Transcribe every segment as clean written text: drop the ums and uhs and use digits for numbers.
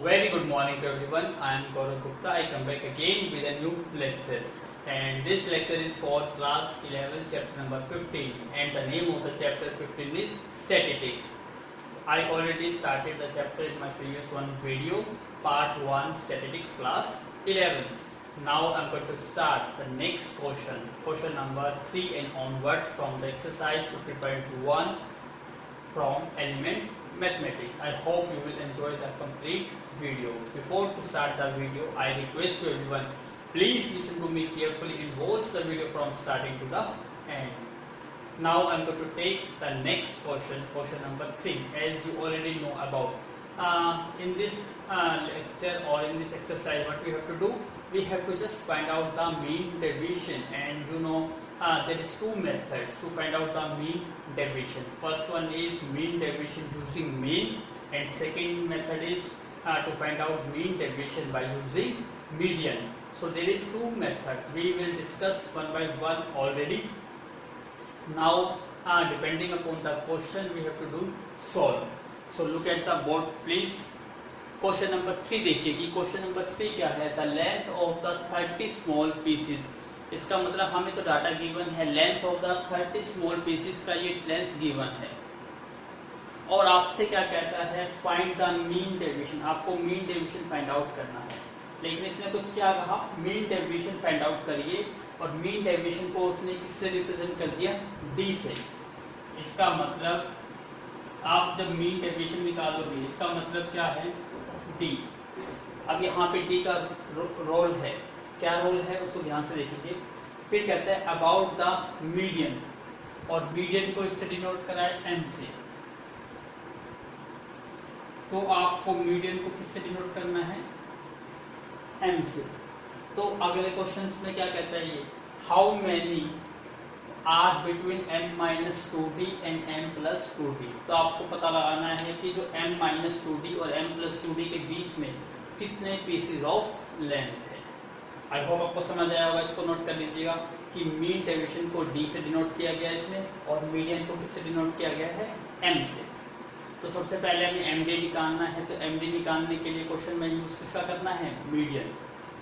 Very good morning to everyone. I am Gaurav Gupta. I come back again with a new lecture. And this lecture is for class 11, chapter number 15. And the name of the chapter 15 is Statistics. I already started the chapter in my previous one video, part 1, Statistics, class 11. Now I am going to start the next question number 3 and onwards from the exercise 50.1 from element mathematics. I hope you will enjoy the complete video. Before to start the video, I request to everyone, please listen to me carefully and watch the video from starting to the end. Now I am going to take the next question number 3. As you already know about, in this lecture or in this exercise, what we have to do, we have to just find out the mean deviation, and there is two methods to find out the mean deviation. First one is mean deviation using mean, and second method is to find out mean deviation by using median. So there is two methods. We will discuss one by one already. Now depending upon the question, we have to do solve. So look at the board please. Question number 3 देखिए कि question number 3 क्या है, the length of the 30 small pieces. इसका मतलब हमें तो data given है, length of the 30 small pieces का ये लेंथ गिवन है, और आपसे क्या कहता है, फाइंड द मीन डेविएशन. आपको मीन डेविएशन फाइंड आउट करना है. लेकिन इसने कुछ क्या कहा, मीन डेविएशन फाइंड आउट करिए, और मीन डेविएशन को उसने किससे रिप्रेजेंट कर दिया, डी से. इसका मतलब आप जब मीन डेविएशन निकालोगे, इसका मतलब क्या है, डी. अब यहाँ पे डी का रोल है, क्या रोल है उसको ध्यान से देखिए. फिर कहते हैं अबाउट द मीडियन, और मीडियन को इससे डिनोट करा है एम से. तो आपको मीडियन को किससे डिनोट करना है, एम से. तो अगले क्वेश्चन में क्या कहता है ये, how many are between m-2d and m+2d. तो आपको पता लगाना है कि जो m-2d और m+2d के बीच में कितने पीसेस ऑफ लेंथ है. आई होप आपको समझ आया होगा. इसको नोट कर लीजिएगा कि मीन डेविएशन को d से डिनोट किया गया इसमें, और मीडियन को किससे डिनोट किया गया है, m से. तो सबसे पहले हमें md निकालना है. तो md निकालने के लिए क्वेश्चन में यूज किसका करना है, मीडियन.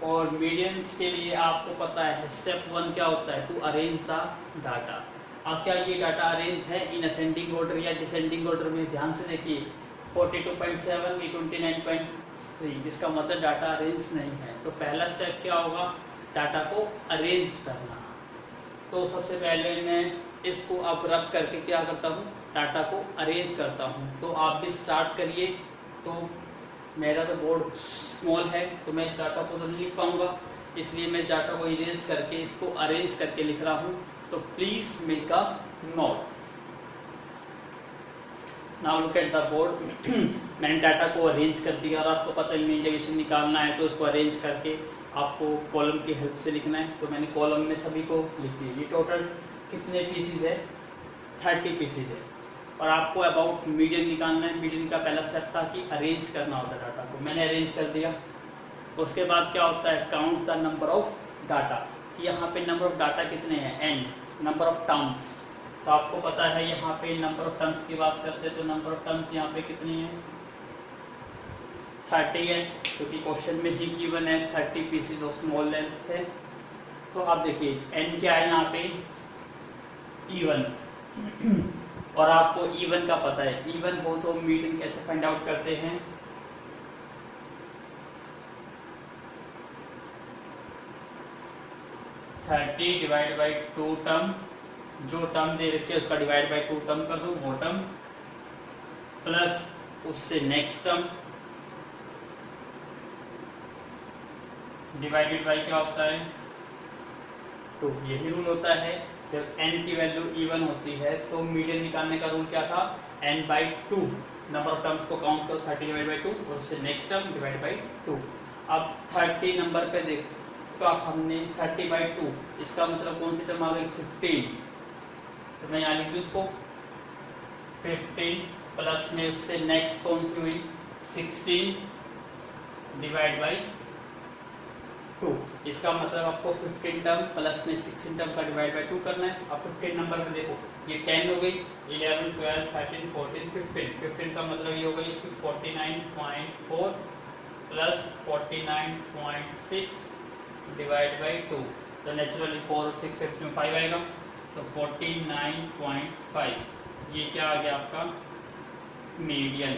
और मीडियंस के लिए आपको पता है स्टेप 1 क्या होता है, टू अरेंज द डाटा. अब क्या ये डाटा अरेंज है इन असेंडिंग ऑर्डर या डिसेंडिंग ऑर्डर में, ध्यान से देखिए. 42.7 ये 29.3, इसका मतलब डाटा अरेंज नहीं है. तो पहला स्टेप क्या होगा, डाटा को अरेंज करना. तो सबसे पहले मैं इसको अब रख करके क्या करता हूँ, डाटा को अरेंज करता हूँ. तो आप भी स्टार्ट करिए. तो मेरा तो बोर्ड स्मॉल है, तो मैं इस डाटा को तो नहीं लिख पाऊंगा, इसलिए मैं डाटा को इरेज करके इसको अरेंज करके लिख रहा हूं. तो please make a note. Now look at the board. मैंने डाटा को अरेंज कर दिया, और आपको पता है मीन डेविएशन निकालना है, तो उसको अरेंज करके आपको कॉलम की हेल्प से लिखना है. तो मैंने कॉलम में सभी को लिख दिया. ये टोटल कितने पीसेज है, 30 पीसेज है. और आपको अबाउट मीडियन निकालना है. मीडियन का पहला स्टेप था कि अरेंज करना होता है डाटा को, मैंने अरेंज कर दिया. उसके बाद क्या होता है, count the number of data, कि यहाँ पे नंबर ऑफ डाटा कितने हैं, एंड नंबर ऑफ टर्म्स. तो आपको पता है यहाँ पे नंबर ऑफ टर्म्स की बात करते हैं, तो नंबर ऑफ टर्म्स यहाँ पे कितनी है, 30 है, क्योंकि क्वेश्चन में ही गिवन है 30 पीसेज ऑफ स्मॉल लेंथ है. तो आप देखिए एन क्या है यहाँ पे, इवन. और आपको इवन का पता है, इवन हो तो मीडियन कैसे फाइंड आउट करते हैं, डिवाइड बाई 2 टर्म, जो टर्म दे रखी है उसका डिवाइड बाई 2 टर्म कर दो, वो टर्म प्लस उससे नेक्स्ट टर्म डिवाइडेड बाई क्या होता है, 2. यही रूल होता है. जब n की वैल्यू इवन होती है तो मीडियन निकालने का रूल क्या था, n/2. नंबर ऑफ टर्म्स को काउंट करो, 30 डिवाइड बाई 2, और उससे नेक्स्ट टर्म डिवाइड बाई 2. अब 30 नंबर पे देखो, तो अब हमने 30/2, इसका मतलब कौन सी टर्म आ गई, 15. तो मैं यहाँ लिख दूँ इसको 15 प्लस में उससे नेक्स्ट कौन सी हुई, 16 डिवाइड बाई 2. इसका मतलब आपको 15 टर्म प्लस में 16 टर्म का डिवाइड बाय 2 करना है. अब 15 नंबर में देखो, ये 10 हो गई, 11, 12, 13, 14, 15. 15 का मतलब ये हो गई 49.4 प्लस 49.6 डिवाइड बाई 2, तो नेचुरली 4 और 6 में 5 आएगा, तो 49.5 ये क्या आ गया आपका मीडियन।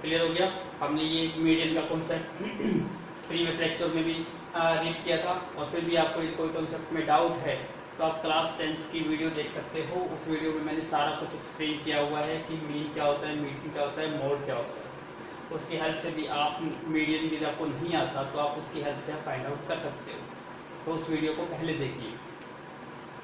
क्लियर हो गया। हमने ये मीडियन का कॉन्सेप्ट प्रीवियस लेक्चर में भी रीड किया था, और फिर भी आपको कोई कॉन्सेप्ट में डाउट है तो आप क्लास 10th की वीडियो देख सकते हो। उस वीडियो में मैंने सारा कुछ एक्सप्लेन किया हुआ है कि मीन क्या होता है, मीडियन क्या होता है, मोड क्या होता है। उसकी हेल्प से भी आप मीडियन यदि आपको नहीं आता तो आप उसकी हेल्प से फाइंड आउट कर सकते हो, तो उस वीडियो को पहले देखिए।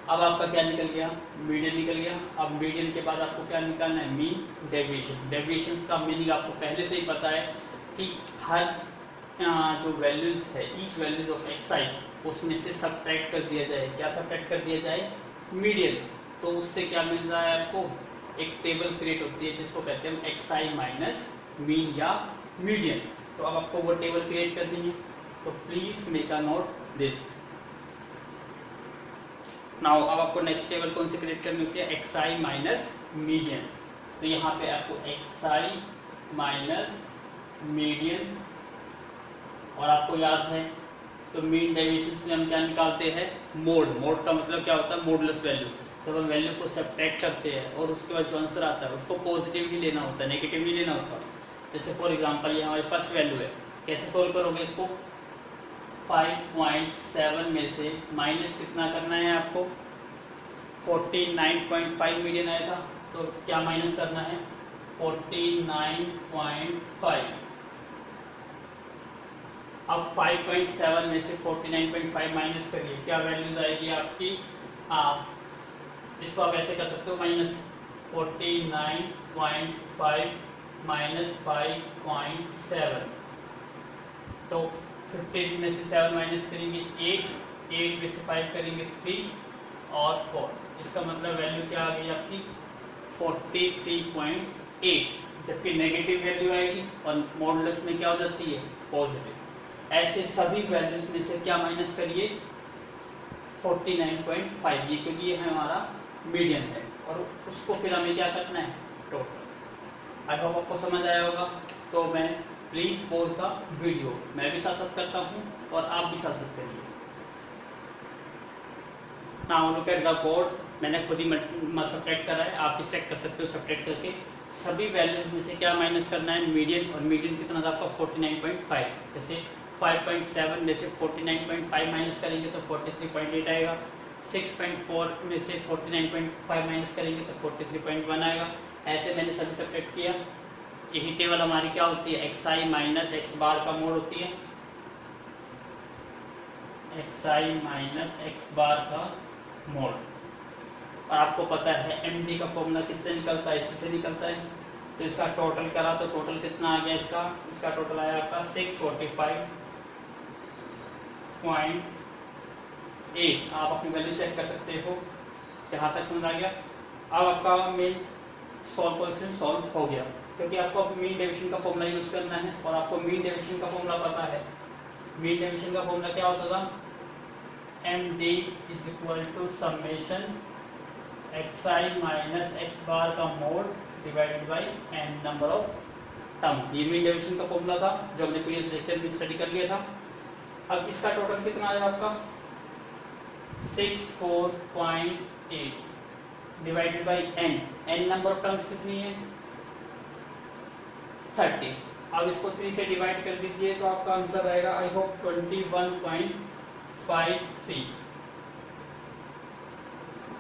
अब आपका क्या निकल गया, मीडियन निकल गया। अब मीडियन के बाद आपको क्या निकालना है, मीन डेविएशन। डेविएशन का मीनिंग आपको पहले से ही पता है कि हर जो वैल्यूज है, ईच वैल्यूज ऑफ xi, उसमें से सब्ट्रैक्ट कर दिया जाए। क्या सब्ट्रैक्ट कर दिया जाए, मीडियन। तो उससे क्या मिल रहा है आपको, एक टेबल क्रिएट होती है जिसको कहते हैं xi माइनस मीन या मीडियन। तो अब आपको वो टेबल क्रिएट करनी है, तो please make a note this. Now अब आपको नेक्स्ट टेबल कौन सी क्रिएट करनी होती है, xi माइनस मीडियन। तो यहाँ पे आपको xi माइनस मीडियन, और आपको याद है तो मीन डेविएशन से हम क्या निकालते हैं, मोड। मोड का मतलब क्या होता है, मोडलेस वैल्यू। जब हम वैल्यू को सब्ट्रैक्ट करते हैं और उसके बाद जो आंसर आता है उसको पॉजिटिव ही लेना होता है, नेगेटिव नहीं लेना होता। जैसे फॉर एग्जांपल ये हमारी फर्स्ट वैल्यू है, कैसे सोल्व करोगे इसको, 5.7 में से माइनस कितना करना है आपको, 49.5 मीडियन आया था, तो क्या माइनस करना है, 49.5। अब 5.7 में से 49.5 माइनस करिए, क्या वैल्यूज आएगी आपकी, इसको आप ऐसे कर सकते हो, माइनस 49.5 माइनस 5.7, तो 15 में से 7 माइनस करेंगे 8, 8 में से 5 करेंगे 3 और 4, इसका मतलब वैल्यू क्या आ गई आपकी 43.8, जबकि नेगेटिव वैल्यू आएगी और मॉडुलस में क्या हो जाती है, पॉजिटिव। ऐसे सभी वैल्यूज में से क्या माइनस करिए, 49.5, ये क्योंकि ये हमारा मीडियन है, और उसको फिर हमें क्या करना है, टोटल। आई होप आपको समझ आया होगा। तो मैं प्लीज पॉज द वीडियो, मैं भी साथ साथ करता हूँ और आप भी साथ साथ करिए। Now look at the board, मैंने खुद ही सब्ट्रैक्ट करा है, आप भी चेक कर सकते हो सब्ट्रैक्ट करके। सभी वैल्यूज में से क्या माइनस करना है, मीडियन, और मीडियन कितना था आपका 49.5। जैसे 5.7 में से 49.5 माइनस करेंगे तो 43.8 आएगा, 6.4 में से 49.5 माइनस करेंगे तो 43.1 आएगा। ऐसे मैंने सभी सब्ट्रैक्ट किया। यही टेबल हमारी क्या होती है, xi माइनस x बार का मोड होती है, xi माइनस x बार का मोड। और आपको पता है md का फॉर्मूला किससे निकलता है, इसी से निकलता है। तो इसका टोटल करा तो टोटल कितना आ गया, इसका टोटल आया आपका 645.8। आप अपनी वैल्यू चेक कर सकते हो, यहाँ तक समझ आ गया। अब आपका मेन सॉल्व हो गया, क्योंकि आपको अब मीन डेविएशन का फॉर्मूला यूज करना है, और आपको मीन डेविएशन का फॉर्मूला पता है। मीन डेविएशन का फॉर्मूला क्या होता था, md is equal to summation xi minus x bar का mod divided by n number of terms. ये मीन डेविएशन का फॉर्मूला था जो हमने प्रीवियस लेक्चर में स्टडी कर लिया था। अब इसका टोटल कितना आया आपका, 64.8 divided by n number of terms कितनी है, 30। अब इसको 3 से डिवाइड कर दीजिए तो आपका आंसर आएगा आई होप 21.53।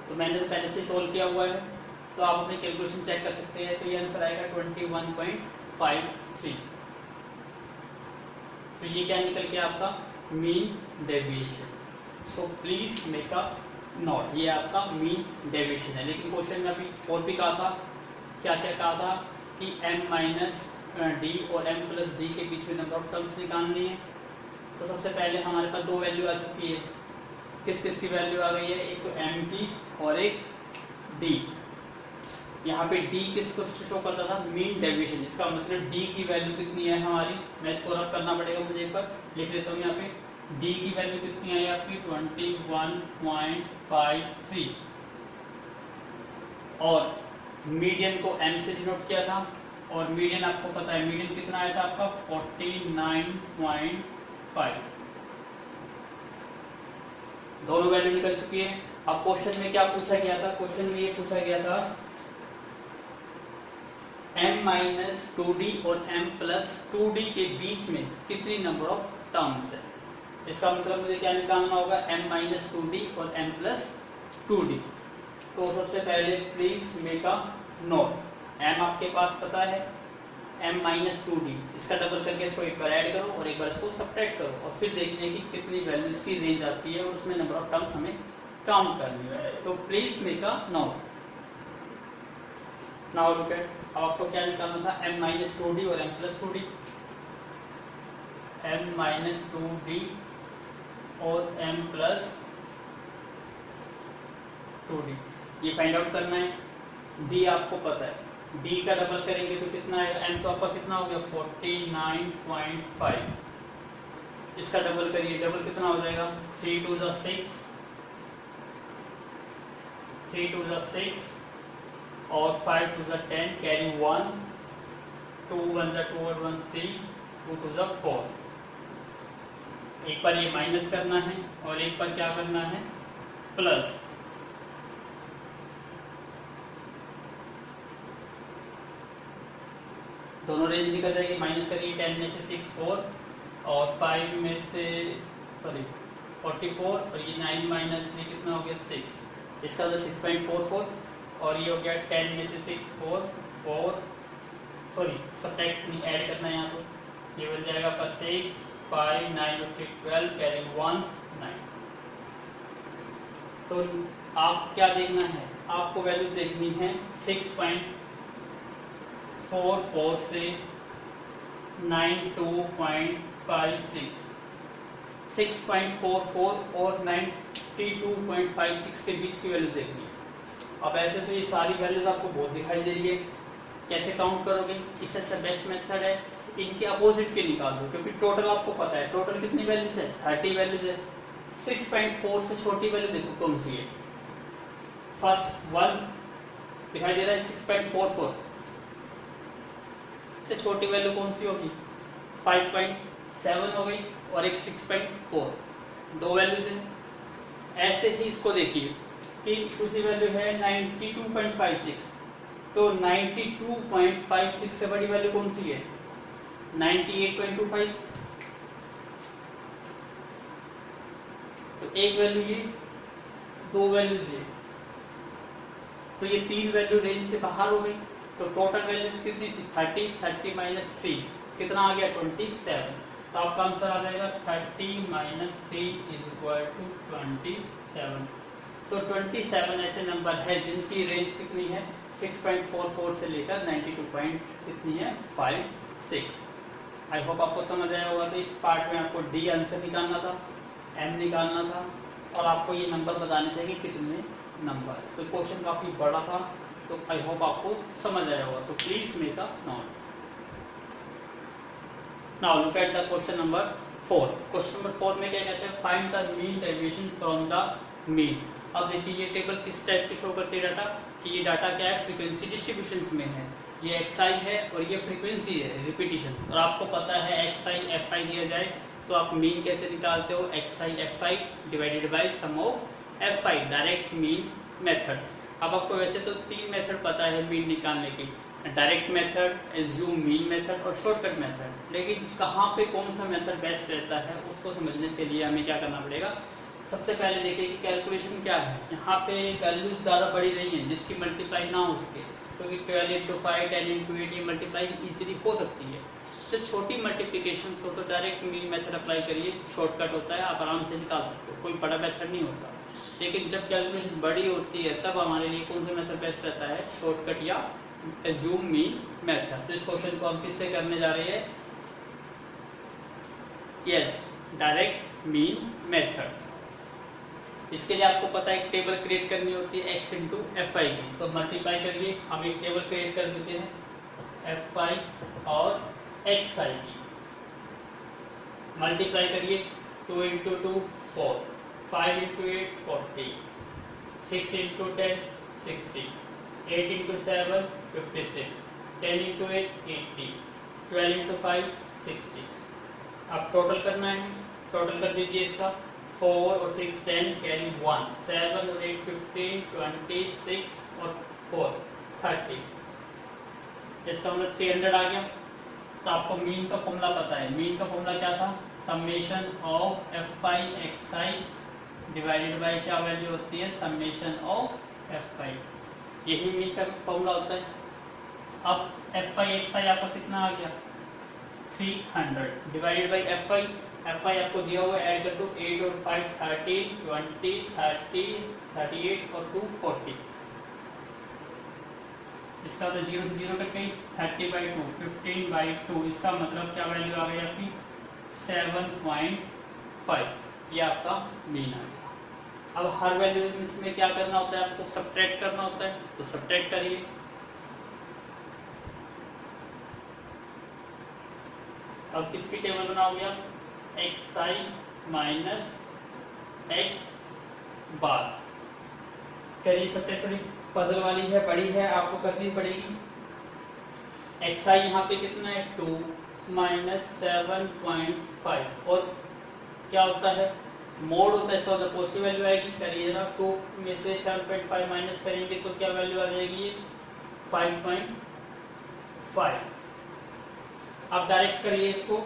तो मैंने तो पहले से सोल्व किया हुआ है, तो आप अपनी कैलकुलेशन चेक कर सकते हैं। तो ये आंसर आएगा 21.53। तो ये क्या निकल के आपका mean deviation. So please make a note, ये आपका मीन डेविएशन है। लेकिन क्वेश्चन में अभी और भी कहा था, क्या क्या कहा था कि m माइनस डी और m प्लस डी के बीच में नंबर ऑफ टर्म्स निकालनी है। तो सबसे पहले हमारे पास दो वैल्यू आ चुकी है, किस किस की वैल्यू आ गई है, एक तो m की और एक d। यहाँ पे d किसको शो करता था, मीन डेविएशन। इसका मतलब d की वैल्यू कितनी है हमारी, मैं इसको रब करना पड़ेगा मुझे, एक बार लिख लेता हूँ। यहाँ पे d की वैल्यू कितनी आई आपकी 21.53, और मीडियन को m से डिनोट किया था, और मीडियन आपको पता है, मीडियन कितना आया था आपका 49.5। दोनों वैल्यू निकल चुकी है। अब क्वेश्चन में क्या पूछा गया था, क्वेश्चन में ये पूछा गया था m-2d और m+2d के बीच में कितनी नंबर ऑफ टर्म्स है। इसका मतलब मुझे क्या निकालना होगा, m-2d और m+2d। तो सबसे पहले please make a note, m आपके पास पता है m-2d, इसका डबल करके इसको एक बार ऐड करो और एक बार इसको सब्ट्रैक्ट करो और फिर देखने की कितनी वैल्यूज की रेंज आती है और उसमें नंबर ऑफ टर्म्स हमें काउंट करनी है। तो please make a note. Now look eight, अब आपको क्या निकालना था, m-2d और m+2d, m-2d और m+2d ये फाइंड आउट करना है। d आपको पता है, d का डबल करेंगे तो कितना है, m तो आपका कितना हो गया 49.5, इसका डबल करिए, डबल कितना हो जाएगा 3 2 6, 3 2 6 और 5 2 10, कैरी 1, 2 1 2 और 1 3, 2 2 4। एक बार ये माइनस करना है और एक बार क्या करना है, प्लस। दोनों रेंज निकल जाएगी, माइनस करिए, 10 में से 6 4 और 5 में से 44 और ये 9 माइनस 3 कितना हो गया 6, इसका तो 6.44 और ये हो गया 10 में से 6 4 सब्ट्रैक्ट नहीं ऐड करना है यहाँ, तो ये बन जाएगा आपका 6 5 9 3 12, कैरी 1 9। तो आप क्या देखना है, आपको वैल्यूज देखनी है 6.44 से 92.56, 6.44 और 92.56 के बीच की वैल्यूज देखनी है। अब ऐसे तो ये सारी वैल्यूज आपको बहुत दिखाई दे रही है, कैसे काउंट करोगे, इससे अच्छा बेस्ट मेथड है इनके अपोजिट के निकाल दो, क्योंकि टोटल आपको पता है टोटल कितनी वैल्यूज है 30 वैल्यूज है। 6.4 से छोटी वैल्यू देखो कौन सी है, फर्स्ट वन दिखाई दे रहा है 6.44 से छोटी वैल्यू कौन सी होगी 5.7 हो गई और एक 6.4, दो वैल्यूज है। ऐसे ही इसको देखिए कि दूसरी वैल्यू है 92.56, तो 92.56 से बड़ी वैल्यू कौन सी है 98.25, तो एक वैल्यू ये, दो वैल्यूज ये, तो ये तीन वैल्यू रेंज से बाहर हो गई। तो टोटल वैल्यूज कितनी थी 30, 30 माइनस 3 कितना आ गया 27, तो आपका आंसर आ जाएगा 30 माइनस 3 इज इक्वल टू 27। तो 27 ऐसे नंबर है जिनकी रेंज कितनी है 6.44 से लेकर 92.56। आई होप आपको समझ आया होगा। तो इस पार्ट में आपको डी आंसर निकालना था, एम निकालना था और आपको ये नंबर बताने थे कि कितने नंबर। तो क्वेश्चन काफी बड़ा था, तो आई होप आपको समझ आया होगा। तो please make a note. Now look at the question number 4। Question number 4 में क्या कहते हैं, find the mean deviation from the mean. अब देखिए ये टेबल किस टाइप की शो करती है डाटा, कि ये डाटा क्या है फ्रीक्वेंसी डिस्ट्रीब्यूशन में है, ये xi है और ये फ्रीक्वेंसी है रिपीटिशन। और आपको पता है xi fi दिया जाए तो आप मीन कैसे निकालते हो, xi fi divided by sum of fi, direct mean method. अब आपको वैसे तो तीन मेथड पता है मीन निकालने की, direct method, assume mean method और शॉर्टकट मेथड। लेकिन कहाँ पे कौन सा मेथड बेस्ट रहता है उसको समझने के लिए हमें क्या करना पड़ेगा, सबसे पहले देखिए कि कैलकुलेशन क्या है। यहाँ पे वैल्यूज ज़्यादा बड़ी नहीं है जिसकी मल्टीप्लाई ना हो सके, क्योंकि 12 into 5 10 into 8 ये मल्टीप्लाई इजीली हो सकती है। तो छोटी मल्टीप्लिकेशन हो तो डायरेक्ट मीन मेथड अप्लाई करिए, शॉर्टकट होता है, आप आराम से निकाल सकते हो, कोई बड़ा मेथड नहीं होता। लेकिन जब कैलकुलेशन बड़ी होती है तब हमारे लिए कौन सा मेथड बेस्ट रहता है, शॉर्टकट या एज्यूम मीन मेथड। तो इस क्वेश्चन को हम किससे करने जा रहे हैं, यस डायरेक्ट मीन मेथड। इसके लिए आपको पता है एक टेबल क्रिएट करनी होती है x इंटू एफ आई की। तो मल्टीप्लाई करिए, हम एक टेबल क्रिएट कर देते हैं एफ आई और एक्स आई की। मल्टीप्लाई करिए 2 into 2 4, 5 into 8 40, 6 into 10 60, 8 into 7 56, 10 into 8 80, 12 into 5 60। अब टोटल करना है, टोटल कर दीजिए इसका। 4 और 6 10, कैरी 1, 7 और 8 15, 26 और 4 30। इसका मतलब 300 आ गया। तो आपको मीन का फॉर्मूला पता है। मीन का फॉर्मूला क्या था? Summation of F I X I divided by क्या वैल्यू होती है? Summation of F I. यही मीन का फॉर्मूला होता है। अब एफ आई एक्स आई आपका कितना आ गया? 300 divided by F I. F I आपको दिया हुआ, ऐड कर दो। 8 और 5 13, 20, 30, 38 और 2 40। इसका तो 0 से 0 कट गई। 30/2, 15/2। इसका मतलब क्या वैल्यू आ गई आपकी? 7.5। ये आपका मीन आ गया। अब हर वैल्यू इसमें क्या करना होता है? आपको सब्ट्रैक्ट करना होता है, तो सब्ट्रैक्ट करिए। अब किसकी टेबल बनाओगे आप? एक्स आई माइनस एक्स बार। करिए सब्ट्रैक्ट। थोड़ी पजल वाली है, बड़ी है, आपको करनी पड़ेगी। एक्स आई यहाँ पे कितना है? 2 माइनस 7.5। और क्या होता है? मोड होता है, इसका मतलब पॉजिटिव वैल्यू आएगी। करिए जरा। 2 में से 7.5 माइनस करेंगे तो क्या वैल्यू आ जाएगी? 5.5। आप डायरेक्ट करिए इसको।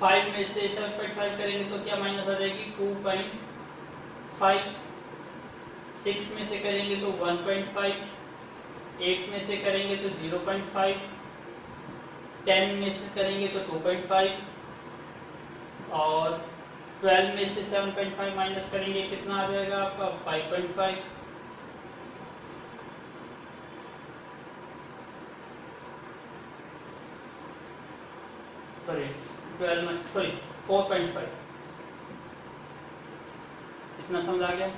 5 में से 7.5 करेंगे तो क्या माइनस आ जाएगी? 2.5। 6 में से करेंगे तो 1.5। 8 में से करेंगे तो 0.5। 10 में से करेंगे तो 2.5। और 12 में से 7.5 माइनस करेंगे कितना आ जाएगा आपका? 5.5। सॉरी 4.5। इतना समझ आ गया?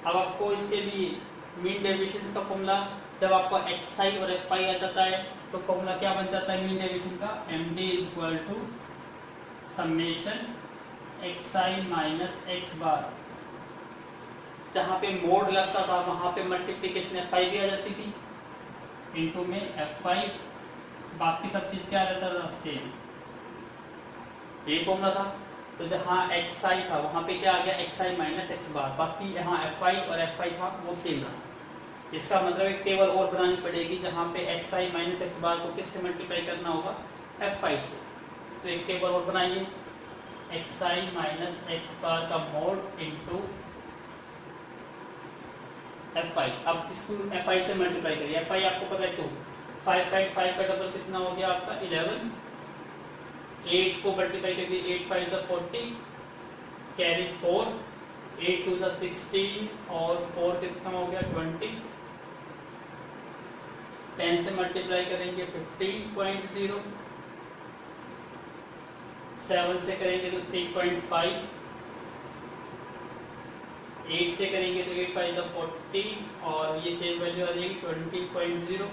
अब आपको इसके लिए मीन डेविएशन का फॉर्मूला, जब आपका एक्स आई और एफ आई आ जाता है तो फॉर्मूला क्या बन जाता है मीन डेविएशन का? M D is equal to summation X I minus X bar. जहां पे मोड लगता था वहां पे मल्टीप्लीकेशन एफ आई भी आ जाती थी, इनटू में एफ आई, बाकी सब चीज क्या आ जाता था? सेम। ये फॉर्मूला था। तो जहां एक्स आई था वहां पे क्या आ गया? एक्स आई माइनस एक्स बार। बाकी यहाँ एफ आई और एफ आई था वो सेम रहा। इसका मतलब एक टेबल और बनानी पड़ेगी जहां पे एक्स आई माइनस एक्स बार को किससे मल्टीप्लाई करना होगा? एफ आई से। तो एक टेबल और बनाइए। एक्स आई माइनस एक्स बार का मोड इंटू एफ आई। अब इसको एफ आई से मल्टीप्लाई करिए। एफ आई आपको पता है 2। 5.5 का डबल कितना हो गया आपका? 11। 8 को मल्टीप्लाई कर दिए। 8 5 is 40, कैरी 4, 8 2 is 16 और 4 कितना हो गया? 20। 10 से मल्टीप्लाई करेंगे 15.0। 7 से करेंगे तो 3.5। 8 से करेंगे तो 8 5 is 40 और ये सेम वैल्यू आ जाएगी 20.0।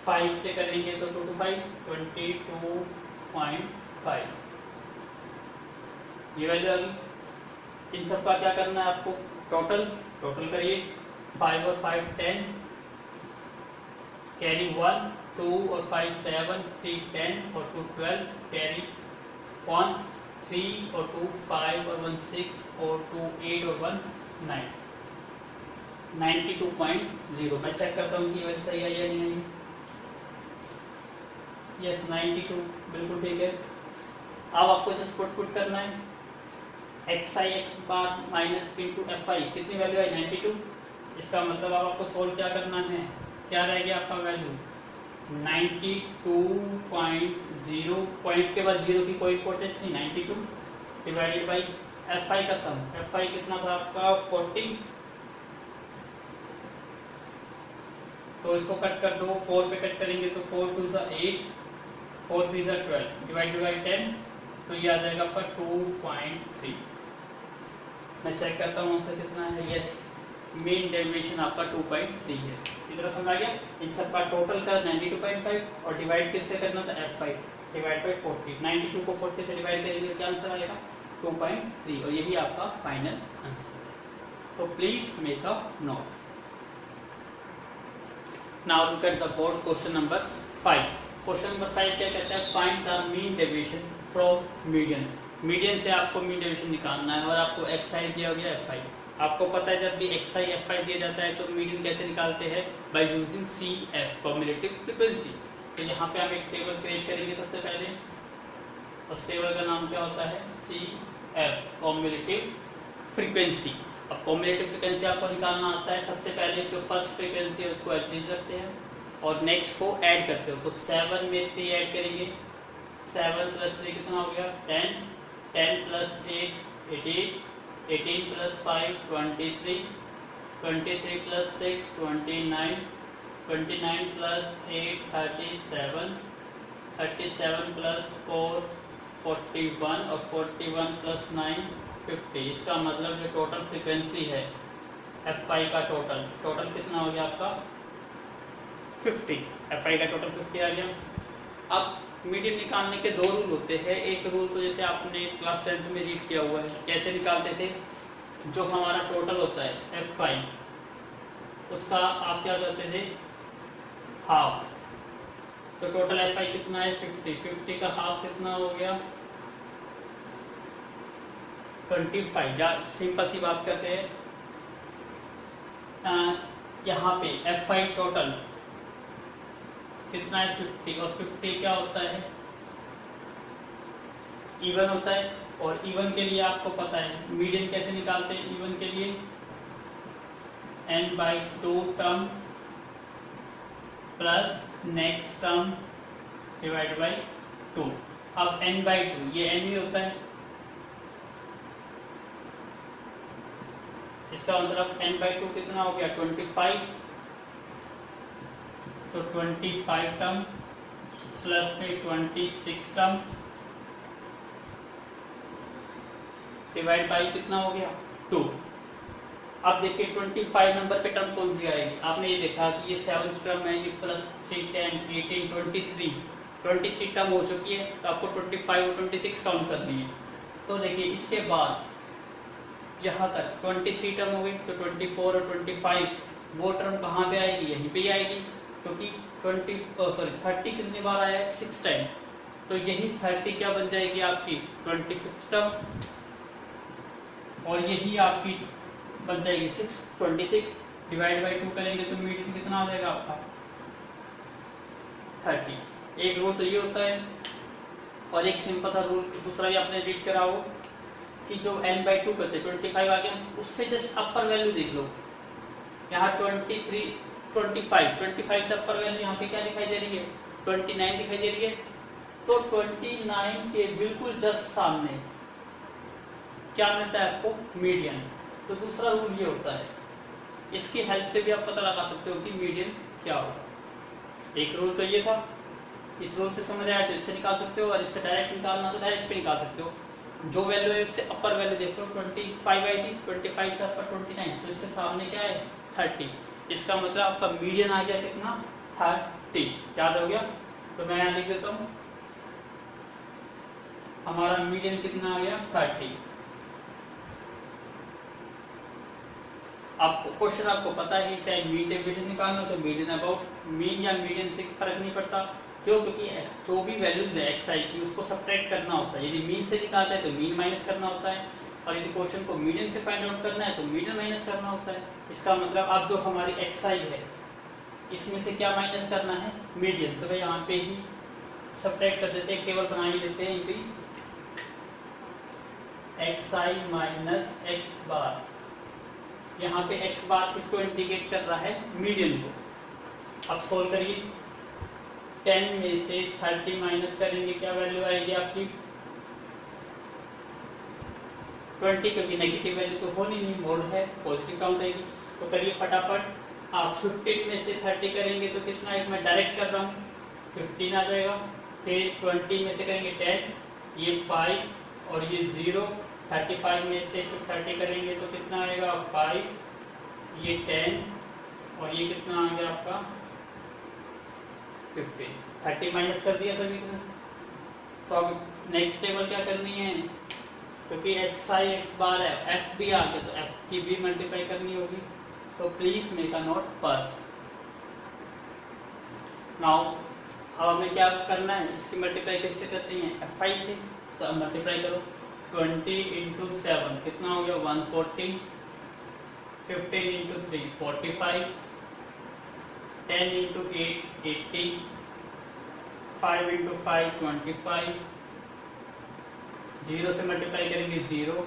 5 से करेंगे तो 2 to 5 22.5। ये वैल्यू आ गई। इन सब का क्या करना है आपको? टोटल करिए। 5 और 5 10, कैरी 1, 2 और 5 7, 3 10 और 2 12, कैरी 1, 3 और 2 5 और 1 6 और 2 8 और 1 9। 92.0। मैं चेक करता हूँ कि वैल्यू सही है या नहीं आई। यस 92 बिल्कुल ठीक है। अब आपको जस्ट पुट करना है। X I x bar minus into F I कितनी वैल्यू है? 92। इसका मतलब अब आपको सोल्व क्या करना है? क्या रह गया आपका वैल्यू? 92.0। पॉइंट के बाद 0 की कोई इंपॉर्टेंस नहीं। 92 डिवाइडेड बाई एफ आई का सम। एफ आई कितना था आपका? 40। तो इसको कट कर दो। 4 पे कट करेंगे तो 4 2 is 8, 4 3 is 12 डिवाइडेड बाई 10, तो ये आ जाएगा आपका 2.3। मैं चेक करता हूँ आंसर कितना है। यस मीन डेविएशन आपका 2.3 है। इतना समझ आ गया? इन सब का टोटल कर 92.5 और डिवाइड किससे करना था? f5 divide by 40। 92 को 40 से डिवाइड करेंगे क्या आंसर आएगा? 2.3। और यही आपका फाइनल आंसर है। तो please make a note. Now look at the board question number 5. Question number 5 क्या कहता है? Find the mean deviation from median. Median से आपको मीन डेविएशन निकालना है और आपको xi दिया गया fi. आपको पता है जब भी xi fi दिया जाता है तो मीडियन कैसे निकालते हैं? By using CF cumulative frequency. तो यहाँ पे हम एक टेबल क्रिएट करेंगे सबसे पहले, उस टेबल का नाम क्या होता है? CF cumulative frequency. अब कम्युलेटिव फ्रीक्वेंसी आपको निकालना आता है. सबसे पहले जो फर्स्ट फ्रीक्वेंसी है उसको एज रखते हैं और नेक्स्ट को ऐड करते हो. तो 7 में 3 ऐड करेंगे. 7 प्लस 3 कितना हो गया? 10. 10 plus 8 18. 18 plus 5 23. 23 plus 6 29. 29 plus 8 37. 37 plus 4 41 और 41 प्लस 9 50. इसका मतलब जो टोटल फ्रीक्वेंसी है fi का टोटल कितना हो गया आपका? 50. fi का टोटल 50 आ गया. अब मीडियन निकालने के दो रूल होते हैं. एक रूल तो जैसे आपने क्लास 10th में रीड किया हुआ है. कैसे निकालते थे? जो हमारा टोटल होता है fi उसका आप क्या करते थे? हाफ. तो टोटल fi कितना है? 50. 50 का हाफ कितना हो गया? 25. या सिंपल सी बात करते हैं, यहाँ पे fi टोटल कितना है? 50. और 50 क्या होता है? इवन होता है. और इवन के लिए आपको पता है मीडियन कैसे निकालते हैं? इवन के लिए n/2 term plus next term divide by 2. अब n/2 ये n ही होता है. इसका मतलब n/2 कितना हो गया? 25. तो 25 टर्म प्लस में 26 टर्म डिवाइड बाई कितना हो गया? 2. अब देखिए 25 नंबर पे टर्म कौन सी आएगी? आपने ये देखा कि ये 7th टर्म है, ये प्लस 3 10 18 23 टर्म हो चुकी है. तो आपको 25 और 26 काउंट करनी है. तो देखिए इसके बाद यहाँ तक 23 टर्म हो गई. तो 24 और 25 वो टर्म कहाँ पे आएगी? यहीं पे ही आएगी, क्योंकि 30 कितनी बार आया है? 6 टाइम. तो यही 30 क्या बन जाएगी आपकी? 25th term. और यही आपकी बन जाएगी 26 डिवाइड बाई 2 करेंगे तो मीडियन कितना आ जाएगा आपका? 30. एक रूल तो ये होता है. और एक सिंपल सा रूल दूसरा भी आपने रीड करा हो कि जो n/2 करते 25 आ गया, उससे जस्ट अपर वैल्यू देख लो. यहाँ 25 से अपर वैल्यू यहाँ पे क्या दिखाई दे रही है? 29 दिखाई दे रही है. तो 29 के बिल्कुल जस्ट सामने क्या मिलता है आपको? मीडियन. तो दूसरा रूल ये होता है. इसकी हेल्प से भी आप पता लगा सकते हो कि मीडियन क्या होगा. एक रूल तो ये था. इस रूल से समझ आया तो इससे निकाल सकते हो, और इससे डायरेक्ट निकालना तो डायरेक्ट भी निकाल सकते हो. जो वैल्यू है उससे अपर वैल्यू देख लो. 25 आई थी, 25 से अपर 29, तो इसके सामने क्या है? 30. इसका मतलब आपका मीडियन आ गया कितना? 30. याद हो गया? तो मैं यहाँ लिख देता हूँ, हमारा मीडियन कितना आ गया? 30. आपको क्वेश्चन आपको पता है, चाहे मीन डेविएशन निकालना तो मीडियन अबाउट मीन या मीडियन से फर्क नहीं पड़ता. क्यों? क्योंकि जो भी वैल्यूज है xi की उसको सब्ट्रैक्ट करना होता है. यदि मीन से निकालना है तो मीन माइनस करना होता है, और यदि क्वेश्चन को मीडियन से फाइंड आउट करना है तो मीडियन माइनस करना होता है. इसका मतलब अब जो हमारी xi है इसमें से क्या माइनस करना है? मीडियन. तो भाई यहाँ पे ही सब्ट्रैक्ट कर देते हैं, टेबल बना ही देते हैं इनकी. xi माइनस x बार. यहाँ पे x बार किसको इंडिकेट कर रहा है? मीडियन को. अब सोल्व करिए. 10 में से 30 माइनस करेंगे, क्या वैल्यू आएगी आपकी? 20, क्योंकि नेगेटिव वैल्यू तो होनी नहीं, मोड है, पॉजिटिव काउंट आएगी. तो करिए फटाफट. आप 15 में से 30 करेंगे तो कितना है? मैं डायरेक्ट कर रहा हूँ, 15 आ जाएगा. फिर 20 में से करेंगे 10, ये 5 और ये 0. 35 में से 30 करेंगे तो कितना आएगा? 5, ये 10 और ये कितना आ गया आपका? 15. 30 माइनस कर दिया सभी ने. तो अब नेक्स्ट टेबल क्या करनी है? क्योंकि xi x बार है, f भी आ गया तो f की भी मल्टीप्लाई करनी होगी. तो please make a node first. Now अब हमें क्या करना है, इसकी मल्टीप्लाई किससे करते हैं, f5 से। तो अब मल्टीप्लाई करो, 20 इंटू 7 कितना हो गया 140, 15 इंटू 3 45, 10 इंटू 8 80, 5 इंटू 5 25, 0 से मल्टीप्लाई करेंगे 0,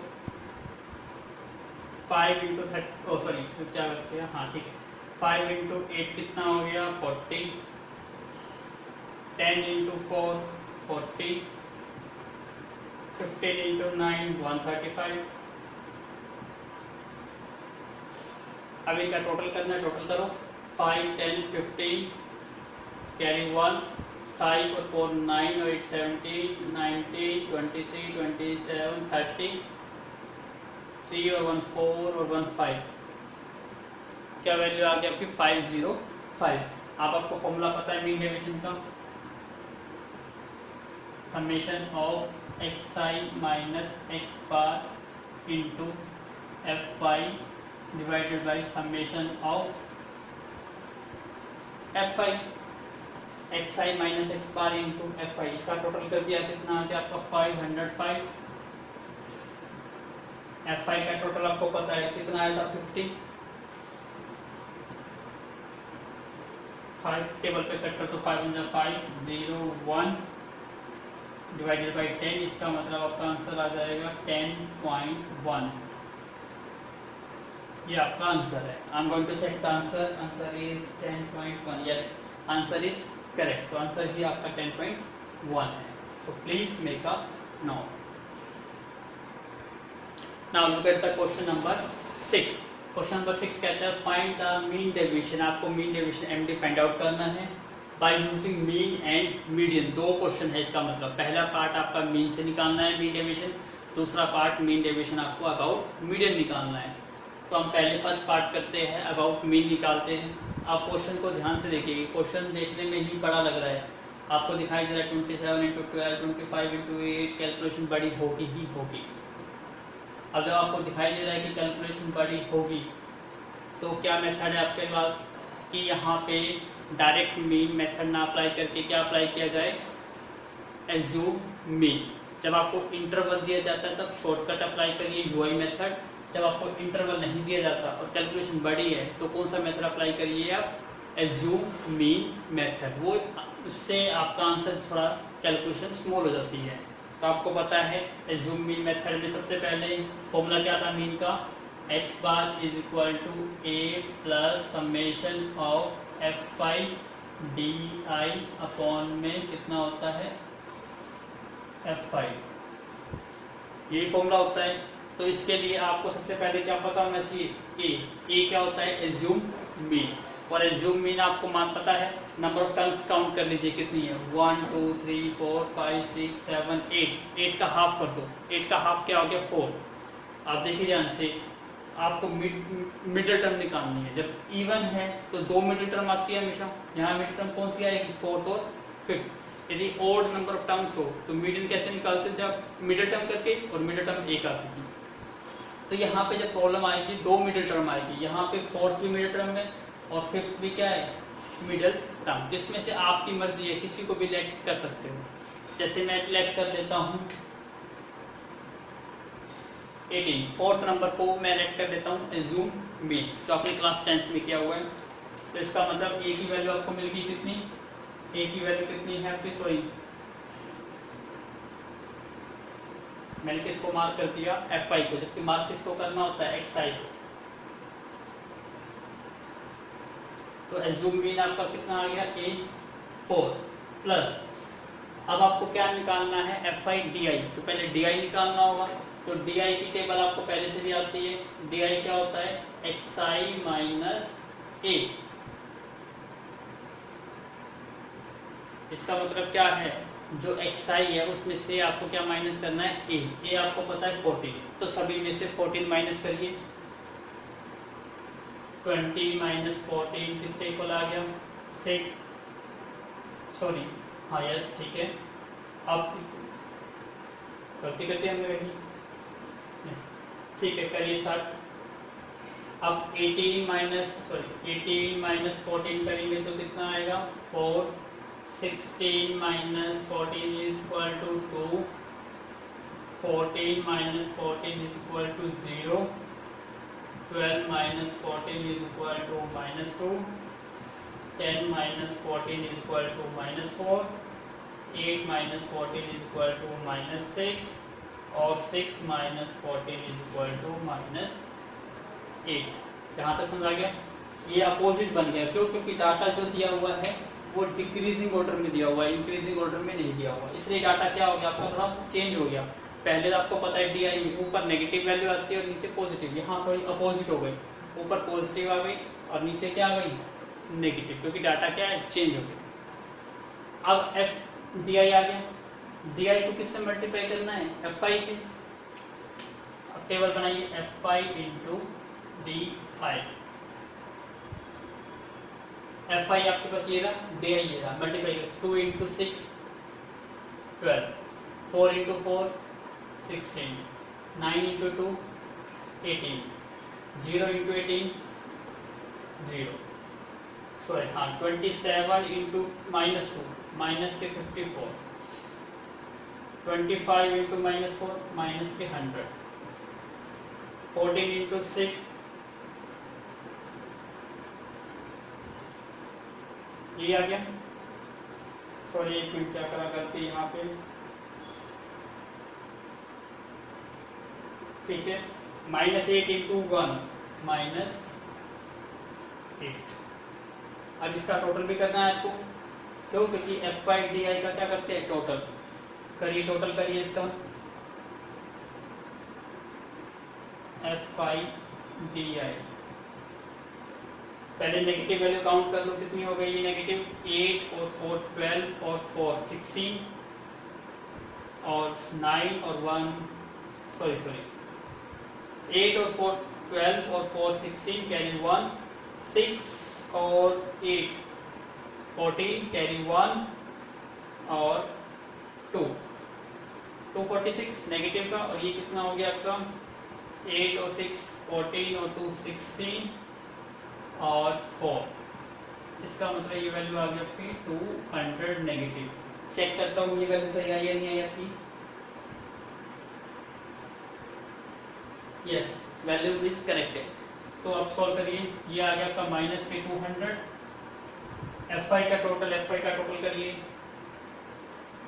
5 इंटू 30 ओ सॉरी क्या करते हैं, हाँ ठीक है, 5 इंटू 8 कितना हो गया 40, 10 इंटू 4 40, 15 इंटू 9 135। अब इनका टोटल करना है, टोटल करो, 5 10 15 कैरी 1, 5 और 4 9 और 8 17 19 23 27 30, 3 और 1 4 और 1 5, क्या वैल्यू आ गया आपकी 505। अब आपको फॉर्मूला पता है मीन डेविएशन का, summation of xi minus x bar into fi divided by summation of fi, xi minus x bar into fi, इसका टोटल कर दिया कितना आ गया आपका 505। fi का टोटल आपको पता है कितना आया था 50, 5 टेबल पे सेट कर तो 5 5 0 1 डिवाइडेड बाई 10, इसका मतलब आपका आंसर आ जाएगा 10.1। ये आपका आंसर है। I am going to check the answer, answer is 10.1, yes answer is correct. तो आंसर भी आपका 10.1 है। तो please make a note. Now look at the question number 6। Question number 6 कहता है फाइंड द मीन डेविएशन। आपको mean deviation MD find out करना है by using mean and median. दो क्वेश्चन है इसका मतलब, पहला पार्ट आपका मीन से निकालना है मीन डेविएशन, दूसरा पार्ट मीन डेविएशन आपको अबाउट मीडियन निकालना है। तो हम पहले फर्स्ट पार्ट करते हैं, अबाउट मीन निकालते हैं। आप क्वेश्चन को ध्यान से देखिए, क्वेश्चन देखने में ही बड़ा लग रहा है, आपको दिखाई दे रहा है 27 इंटू 12 25 इंटू 8, कैलकुलेशन बड़ी होगी ही होगी। अब जब आपको दिखाई दे रहा है कि कैलकुलेशन बड़ी होगी तो क्या मेथड है आपके पास कि यहाँ पे डायरेक्ट मीन मेथड ना अप्लाई करके क्या अप्लाई किया जाए, एज्यूम मीन। जब आपको इंटरवल दिया जाता है तब शॉर्टकट अप्लाई करिए यूआई मेथड। जब आपको इंटरवल नहीं दिया जाता और कैलकुलेशन बड़ी है तो कौन सा मेथड अप्लाई करिए आप, एज्यूम मीन मेथड। वो उससे आपका आंसर थोड़ा कैलकुलेशन स्मॉल हो जाती है। तो आपको पता है एज्यूम मीन मेथड में सबसे पहले फॉर्मूला क्या था मीन का, x bar is equal to a plus summation of f5 di upon में कितना होता है f5, यही फॉर्मूला होता है। तो इसके लिए आपको सबसे पहले क्या पता होना चाहिए, a क्या होता है एज्यूम मीन। और एज्यूम मीन आपको मान पता है, नंबर ऑफ टर्म्स काउंट कर लीजिए कितनी है, 1 2 3 4 5 6 7 8, 8 का हाफ कर दो, 8 का हाफ क्या हो गया 4। आप देखिए ध्यान से, आपको मिडिल टर्म निकालनी है। जब इवन है तो दो मिडिल टर्म आती है हमेशा, यहाँ मिडिल टर्म कौन सी आएगी, 4th और 5th। यदि ओड नंबर ऑफ टर्म्स हो तो मीडियन कैसे निकालते हैं, जब मिडिल टर्म करके और मिडिल टर्म एक आती थी। तो यहाँ पे जब प्रॉब्लम आएगी दो मिडिल टर्म आएगी, यहाँ पे 4th भी मिडिल टर्म है और 5th भी क्या है मिडिल टर्म। जिसमें से आपकी मर्जी है, किसी को भी लेट कर सकते हो। जैसे मैं लेट कर लेता हूँ 18, 4th नंबर को मैं लेट कर देता हूँ एज्यूम मीन, जो आपने क्लास 10th में किया हुआ है। तो इसका मतलब ए की वैल्यू आपको मिल गई कितनी, ए की वैल्यू कितनी है आपकी, सॉरी मैंने किसको मार्क कर दिया fi को, जबकि मार्क किसको करना होता है xi को। तो एज्यूम मीन आपका कितना आ गया a4 प्लस, अब आपको क्या निकालना है fi di। तो पहले di निकालना होगा, तो di की टेबल आपको पहले से भी आती है। di क्या होता है xi माइनस a। इसका मतलब क्या है, जो xi है उसमें से आपको क्या माइनस करना है a आपको पता है 14, तो सभी में से 14 माइनस करिए। 20 माइनस 14 किसके इक्वल आ गया 6, सॉरी हाँ यस ठीक है। अब गलती करते हमने कहीं, ठीक है करिए स्टार्ट। अब 18 माइनस 14 करेंगे तो कितना आएगा 4, 16 minus 14 is equal to 2, 14 minus 14 is equal to 0, 12 minus 14 is equal to -2, 10 minus 14 is equal to -4, 8 minus 14 is equal to -6 और 6 माइनस 14 इज इक्वल टू -8। यहाँ तक समझ आ गया? ये अपोजिट बन गया। क्यों? क्योंकि डाटा जो दिया हुआ है वो डिक्रीजिंग ऑर्डर में दिया हुआ है, इंक्रीजिंग ऑर्डर में नहीं दिया हुआ, इसलिए डाटा क्या हो गया आपका थोड़ा चेंज हो गया। पहले तो आपको पता है डी ऊपर नेगेटिव वैल्यू आती है और नीचे पॉजिटिव, यहाँ थोड़ी अपोजिट हो गई, ऊपर पॉजिटिव आ गई और नीचे क्या आ गई नेगेटिव, क्योंकि डाटा क्या है चेंज हो गया। अब एफ डी आई आ गया, डी आई को किससे मल्टीप्लाई करना है एफ आई से। अब टेबल बनाइए F I into D I. F I आपके पास ये रहा, डी आई ये रहा, मल्टीप्लाई कर 2 into 6 12, 4 into 4 16, 9 into 2 18, 0 into 18 0, sorry हाँ 27 इंटू -2 माइनस के 54, 25 इंटू -4 माइनस के 100, 14 इंटू 6 ये आ गया। सॉरी एक मिनट क्या करा करते यहाँ पे, ठीक है -8 इंटू 1 -8। अब इसका टोटल भी करना है आपको, क्यों? क्योंकि एफ आई डी आई का क्या करते हैं टोटल करिए, टोटल करिए इसका एफ आई डी आई। पहले नेगेटिव वैल्यू काउंट कर लो कितनी हो गई, ये नेगेटिव 8 और 4 12 और 4 16 और 9 और 1 8 और 4 12 और 4 16 कैरी 1, 6 और 8 14 कैरी 1 और 2 246 नेगेटिव का, और ये कितना हो गया आपका 8 और 6 14 और 2 16 और 4। इसका मतलब ये वैल्यू आ गई आपकी 200 नेगेटिव। चेक करता हूँ ये वैल्यू सही आई या नहीं आई आपकी। Yes, value is corrected. तो अब सॉल्व करिए, ये आ गया आपका -200। एफ आई का टोटल करिए,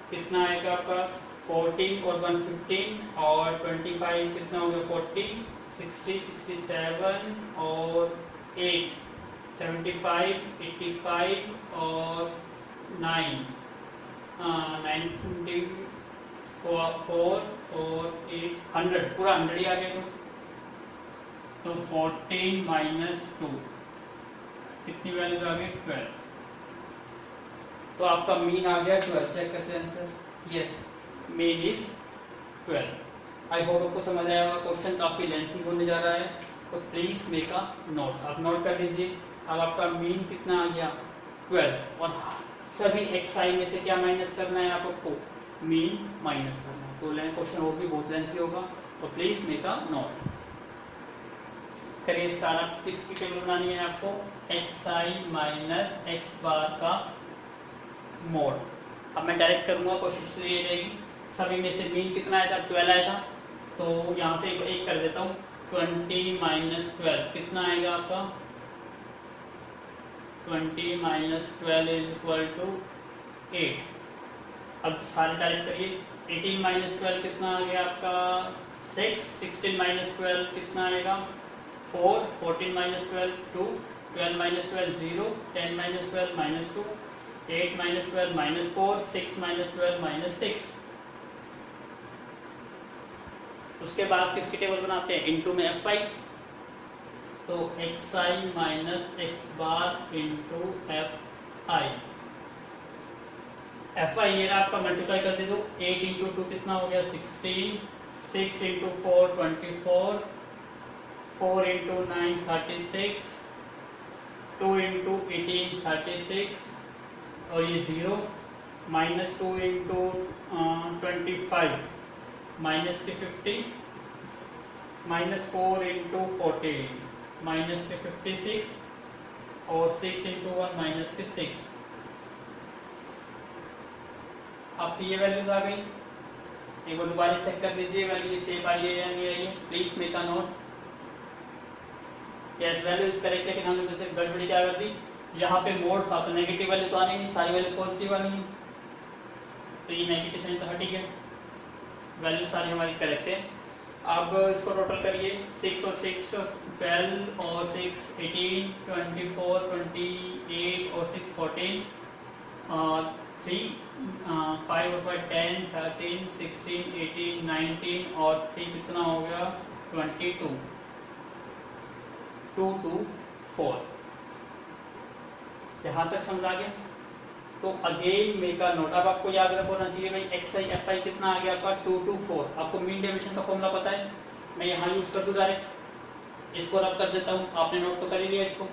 कितना आएगा आपका 14 और 115 और 25 कितना हो गया 40, 60 67 और 8 75 85 और 9 94 और 8 100, पूरा 100 ही आ गया। तो 14 -2 कितनी वैल्यू आ गई 12। तो आपका मीन आ गया 12। चेक करते हैं answer. Yes, mean is 12। I hope आपको समझ आया होगा। क्वेश्चन काफी लेंथी होने जा रहा है, तो प्लीज मेक अ नोट। आप नोट कर लीजिए। अब आपका मीन कितना आ गया 12, और सभी एक्स में से क्या माइनस करना है आपको, मीन माइनस करना है। तो क्वेश्चन और भी बहुत लेंथी होगा, तो प्लीज मेक अ नोट। करिए स्टार्ट। किसकी टेबल बनानी है आपको, एक्स आई माइनस एक्स बार का मोड। अब मैं डायरेक्ट करूंगा, कोशिश तो ये रहेगी सभी में से मीन कितना आया था 12 आया था, तो यहाँ से एक कर देता हूँ। 20 - 12 कितना आएगा आपका, 20 - 12 इज इक्वल टू 8। अब सारे डायरेक्ट करिए। 18 - 12 कितना आ गया आपका 6, 16 - 12 कितना आएगा 4, 14 - 12 2, 12 - 12 0, 10 - 12 -2, 8 - 12 -4, 6 - 12 -6। उसके बाद किसकी टेबल बनाते हैं, इनटू में एफ आई। तो x I minus X bar into F I. F I ये आपका मल्टीप्लाई कर दे दो। 8 इंटू 2 कितना हो गया 16, 6 इंटू 4 24, 4 इंटू 9 36, 2 इंटू 18 36 और ये 0, -2 इंटू 25 माइनस के 50, -4 इंटू 14 माइनस के 56 और 6 इंटू 1 माइनस के 6। आपकी ये वैल्यूज आ गई। एक बार दोबारा चेक कर लीजिए वैल्यू सेम आई है या नहीं आई है। Please make a note. Yes, value is correct, लेकिन हमने जैसे गड़बड़ी क्या कर दी, यहाँ पे मोड था तो नेगेटिव वैल्यू तो आनी नहीं, सारी वैल्यू पॉजिटिव आनी है, तो ये नेगेटिव साइन तो हट ही गया, वैल्यू सारी हमारी करेक्ट है। अब इसको टोटल करिए, 6 और 6 12 और 6 18 24 28 और 6 14 3 5 और 5 10 13 16 18 19 और 3 कितना हो गया 22 2 2 4। यहाँ तक समझ आ गया। तो अगेन मेक अ नोट। अब आपको याद रख होना चाहिए भाई एक्स आई एफ आई कितना आ गया आपका 2 2 4। आपको मीन डेविएशन का फॉर्मूला पता है, मैं यहाँ यूज कर दूं डायरेक्ट, इसको रब कर देता हूँ, आपने नोट तो कर ही लिया इसको।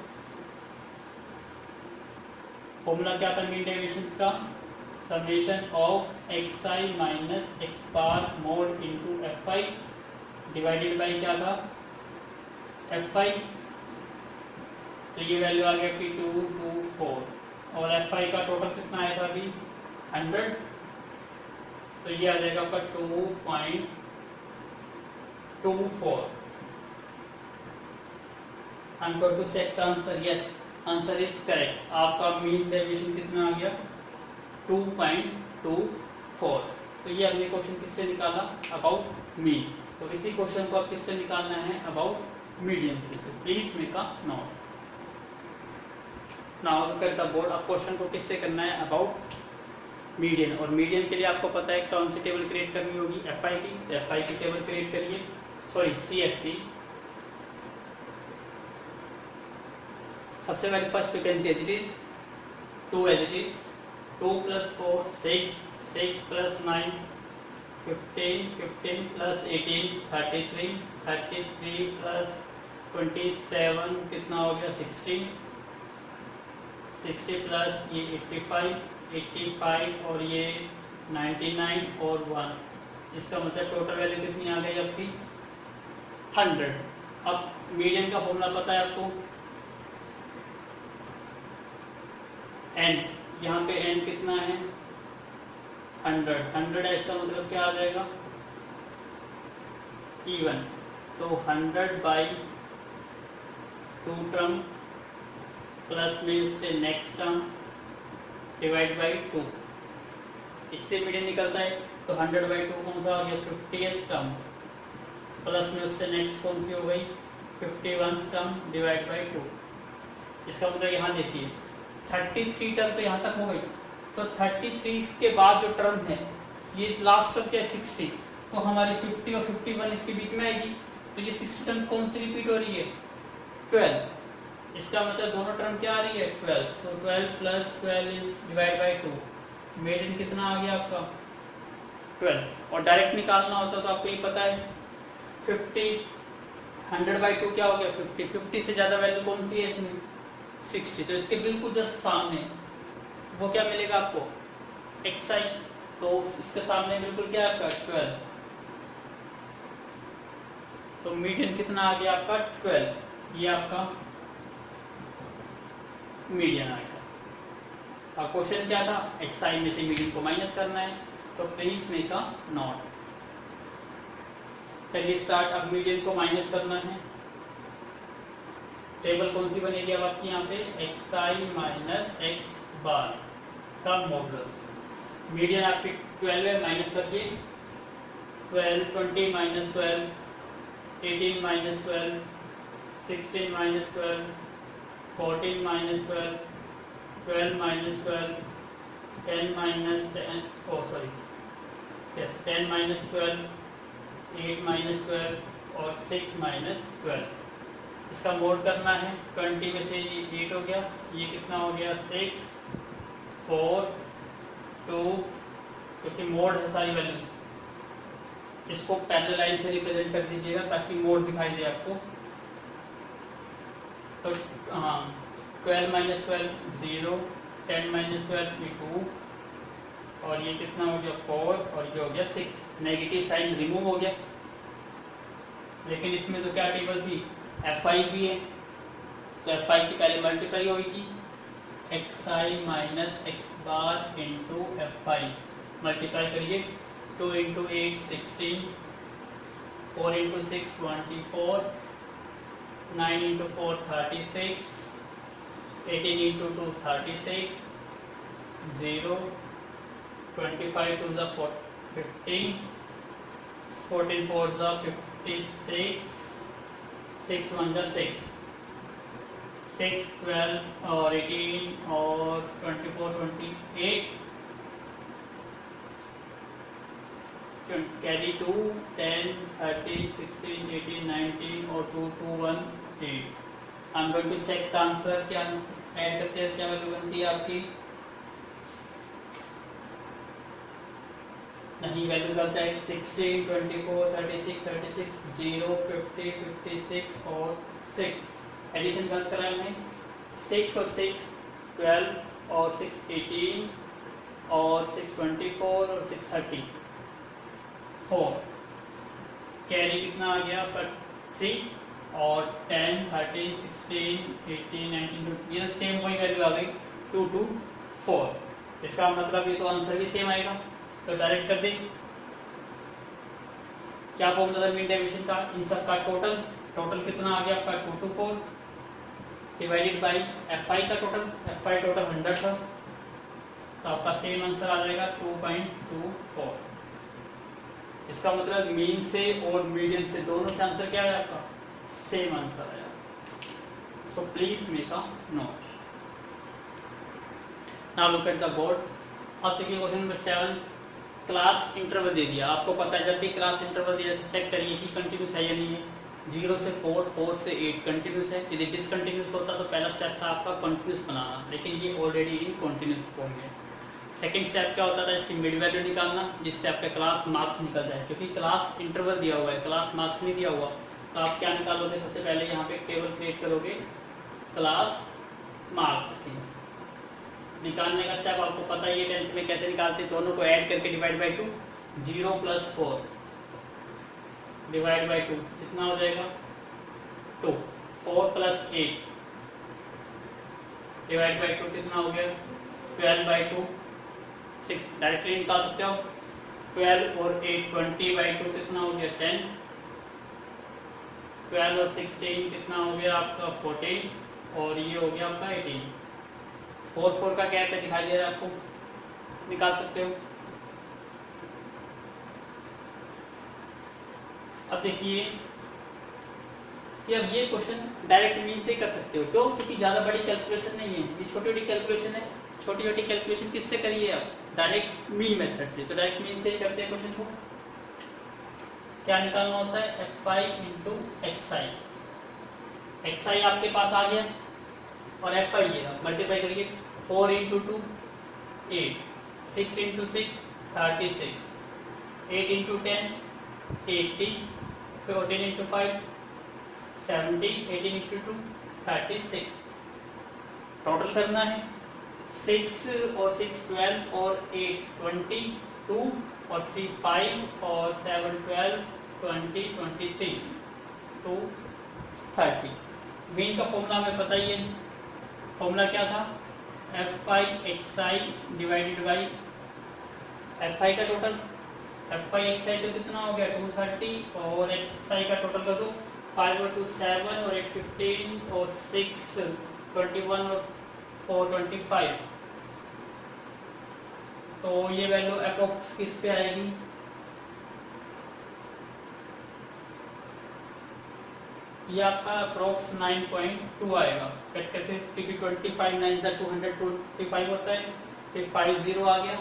फॉर्मूला क्या था मीन डेविएशन का, summation of x I minus X bar mode into F I divided by क्या था एफ आई। तो ये वैल्यू आ गया कि 2 2 4 और एफ आई का टोटल कितना आया था अभी 100, तो ये आ जाएगा आपका 2.24। I'm going to check the answer. Yes, answer is correct. आपका मीन डेविएशन कितना आ गया 2.24। तो ये हमने क्वेश्चन किससे निकाला अबाउट मीन। तो इसी क्वेश्चन को आप किससे निकालना है अबाउट मीडियन से। Please make a note. Now look at the board. अब क्वेश्चन को किससे करना है अबाउट मीडियन, और मीडियन के लिए आपको पता है कौन सी टेबल क्रिएट करनी होगी एफ आई की, तो एफ आई की टेबल क्रिएट करिए, सॉरी सी एफ की। सबसे पहले first frequency as it is 2 as it is 2 + 4 6 6 + 9 15 15 + 18 33 33 + 27 कितना हो गया 60 60 प्लस ये 85 85 और ये 99 और 1, इसका मतलब टोटल वैल्यू कितनी आ गई आपकी 100। अब मीडियन का फॉर्मूला पता है आपको n, यहाँ पे n कितना है 100 100 है, इसका मतलब क्या आ जाएगा इवन। तो 100/2 टर्म प्लस में उससे नेक्स्ट टर्म डिवाइड बाई 2, इससे मीडियन निकलता है। तो 100/2 कौन सा आ गया 50th टर्म, प्लस में उससे नेक्स्ट कौन सी हो गई 51st टर्म डिवाइड बाई 2। इसका मतलब यहाँ देखिए 33 टर्म तो यहाँ तक हो गई, तो 33 के बाद जो टर्म है ये लास्ट टर्म क्या है 60, तो हमारी 50 और 51 इसके बीच में आएगी। तो ये 60 टर्म कौन सी रिपीट हो रही है 12, इसका मतलब दोनों टर्म क्या आ रही है 12। तो 12 + 12 इज डिवाइड बाई 2, मेडियन कितना आ गया आपका 12। और डायरेक्ट निकालना होता तो आपको ये पता है 50 100/2 क्या हो गया 50 50 से ज्यादा वैल्यू कौन सी है इसमें 60, तो इसके बिल्कुल जस्ट सामने वो क्या मिलेगा आपको xi, तो इसके सामने बिल्कुल क्या है आपका 12, तो मीडियन कितना आ गया आपका 12, ये आपका मीडियन आएगा। अब क्वेश्चन क्या था xi में से मीडियन को माइनस करना है, तो प्लीज मेक अ नोट। चलिए स्टार्ट। अब मीडियन को माइनस करना है, टेबल कौन सी बनेगी अब आपकी यहाँ पे xi माइनस x बार का मॉडुलस। मीडियन आपकी 12 है, माइनस करके 12 20 minus 12 18 minus 12 16 minus 12 14 minus 12 12 minus 12 10 minus 10 10 minus 12 8 minus 12 और 6 माइनस 12। इसका मोड करना है 20 में से ये 8 हो गया, ये कितना हो गया 6 4 2, क्योंकि मोड है सारी वैल्यूज, इसको पैरेलल लाइन से रिप्रेजेंट कर दीजिएगा ताकि मोड दिखाई दे आपको। तो 12 माइनस 12 0 10 माइनस 12 2 और ये कितना हो गया 4 और ये हो गया 6। नेगेटिव साइन रिमूव हो गया, लेकिन इसमें तो क्या टेबल थी एफ आई भी है, तो एफ आई की पहले मल्टीप्लाई होगी x I minus X bar into F I, multiply करिए 2 इंटू 8 16, 4 इंटू 6 24, 9 इंटू 4 36, 18 इंटू 2 36, 0, 25 2 ज़ा 50, 14 4 ज़ा 56, 6 1 ज़ा 6, 6 12 और 18 और 24 28, कैरी 2 10 13 16 18 19 और 2 2 1 8। I am going to check the answer, क्या ऐड करते हैं, क्या वैल्यू बनती है आपकी? नहीं, वैल्यू गलत है। 16 24 36 36 0 50 56 और 6, एडिशन गलत करा है हमने। 6 और 6 12 और 6 18 और 6 24 और 6 30 4, कैरी कितना आ गया पर 3 और 10 13 16 18 19 20, ये सेम वही वैल्यू आ गई 2 2 4। इसका मतलब ये तो आंसर भी सेम आएगा, तो डायरेक्ट कर दें। क्या फॉर्मूला था मीन डेविएशन का? इन सब का टोटल कितना आ गया आपका 2 2 4 डिवाइडेड बाई एफ आई का टोटल, एफ आई टोटल 100 था, तो आपका सेम आंसर आ जाएगा 2.24। इसका मतलब मीन से और मीडियन से दोनों से आंसर क्या है आपका? सेम आंसर आया। So please make a note. Now look at the board. अब देखिए क्वेश्चन नंबर 7, क्लास इंटरवल दे दिया। आपको पता है जब भी क्लास इंटरवल दिया तो चेक करिए कि कंटिन्यूस है या नहीं है। 0 से 4, 4 से 8 कंटिन्यूस है। यदि डिसकंटिन्यूस होता तो पहला स्टेप था आपका कंटिन्यूस बनाना, लेकिन ये ऑलरेडी इन कंटिन्यूस फॉर्म है। सेकंड स्टेप क्या होता था? इसकी मिड वैल्यू निकालना, जिससे आपका क्लास मार्क्स निकल जाए, क्योंकि क्लास इंटरवल दिया हुआ है, क्लास मार्क्स नहीं दिया हुआ। तो आप क्या निकालोगे? सबसे पहले यहाँ पे टेबल क्रिएट करोगे क्लास मार्क्स की। निकालने का स्टेप आपको पता ही है 10th में कैसे निकालते हैं, दोनों को ऐड करके डिवाइड बाई 2, 0 + 4 डिवाइड बाई 2 कितना हो जाएगा? 2, 4 + 8 डिवाइड बाई 2 कितना हो गया? 12 बाई 2 6, डायरेक्टली निकाल सकते हो। 12 और 8 20 बाई 2 कितना हो गया? 10। 12 और 16 कितना हो गया आपका? 14 और ये हो गया आपका 18। 4 4 का गैप है, दिखाई दे रहा है आपको, निकाल सकते हो। अब देखिए कि अब ये क्वेश्चन डायरेक्ट मीन से कर सकते हो। क्यों? क्योंकि ज्यादा बड़ी कैलकुलेशन नहीं है, ये छोटी छोटी कैलकुलेशन है। छोटी छोटी कैलकुलेशन किससे करिए आप? डायरेक्ट मीन मेथड से। तो डायरेक्ट मीन से ही करते हैं क्वेश्चन को। क्या निकालना होता है? F I into X I. X I आपके पास आ गया और एफ आई ये मल्टीप्लाई करिए। 4 into 2 8, 6 into 6 36, 8 into 10 80, 14 into 5 70, 18 into 2 36। Total करना है। 6 और 6 12 और 8 22 और 3 5 और 7 12 20 23 2 30। मीन का फॉर्मूला हमें पता ही है। फॉर्मूला क्या था? F I X I divided by F I का टोटल। एफ आई एक्स आई तो कितना हो गया? 230 और एक्स आई का टोटल कर दो। 5 और 2 7 और 8 15 और 6 21 और 4 25। तो ये वैल्यू अप्रोक्स किस पे आएगी? ये आपका अप्रोक्स 9.2 आएगा। कट करके, क्योंकि 25 9 से 225 होता है। फिर 50 आ गया,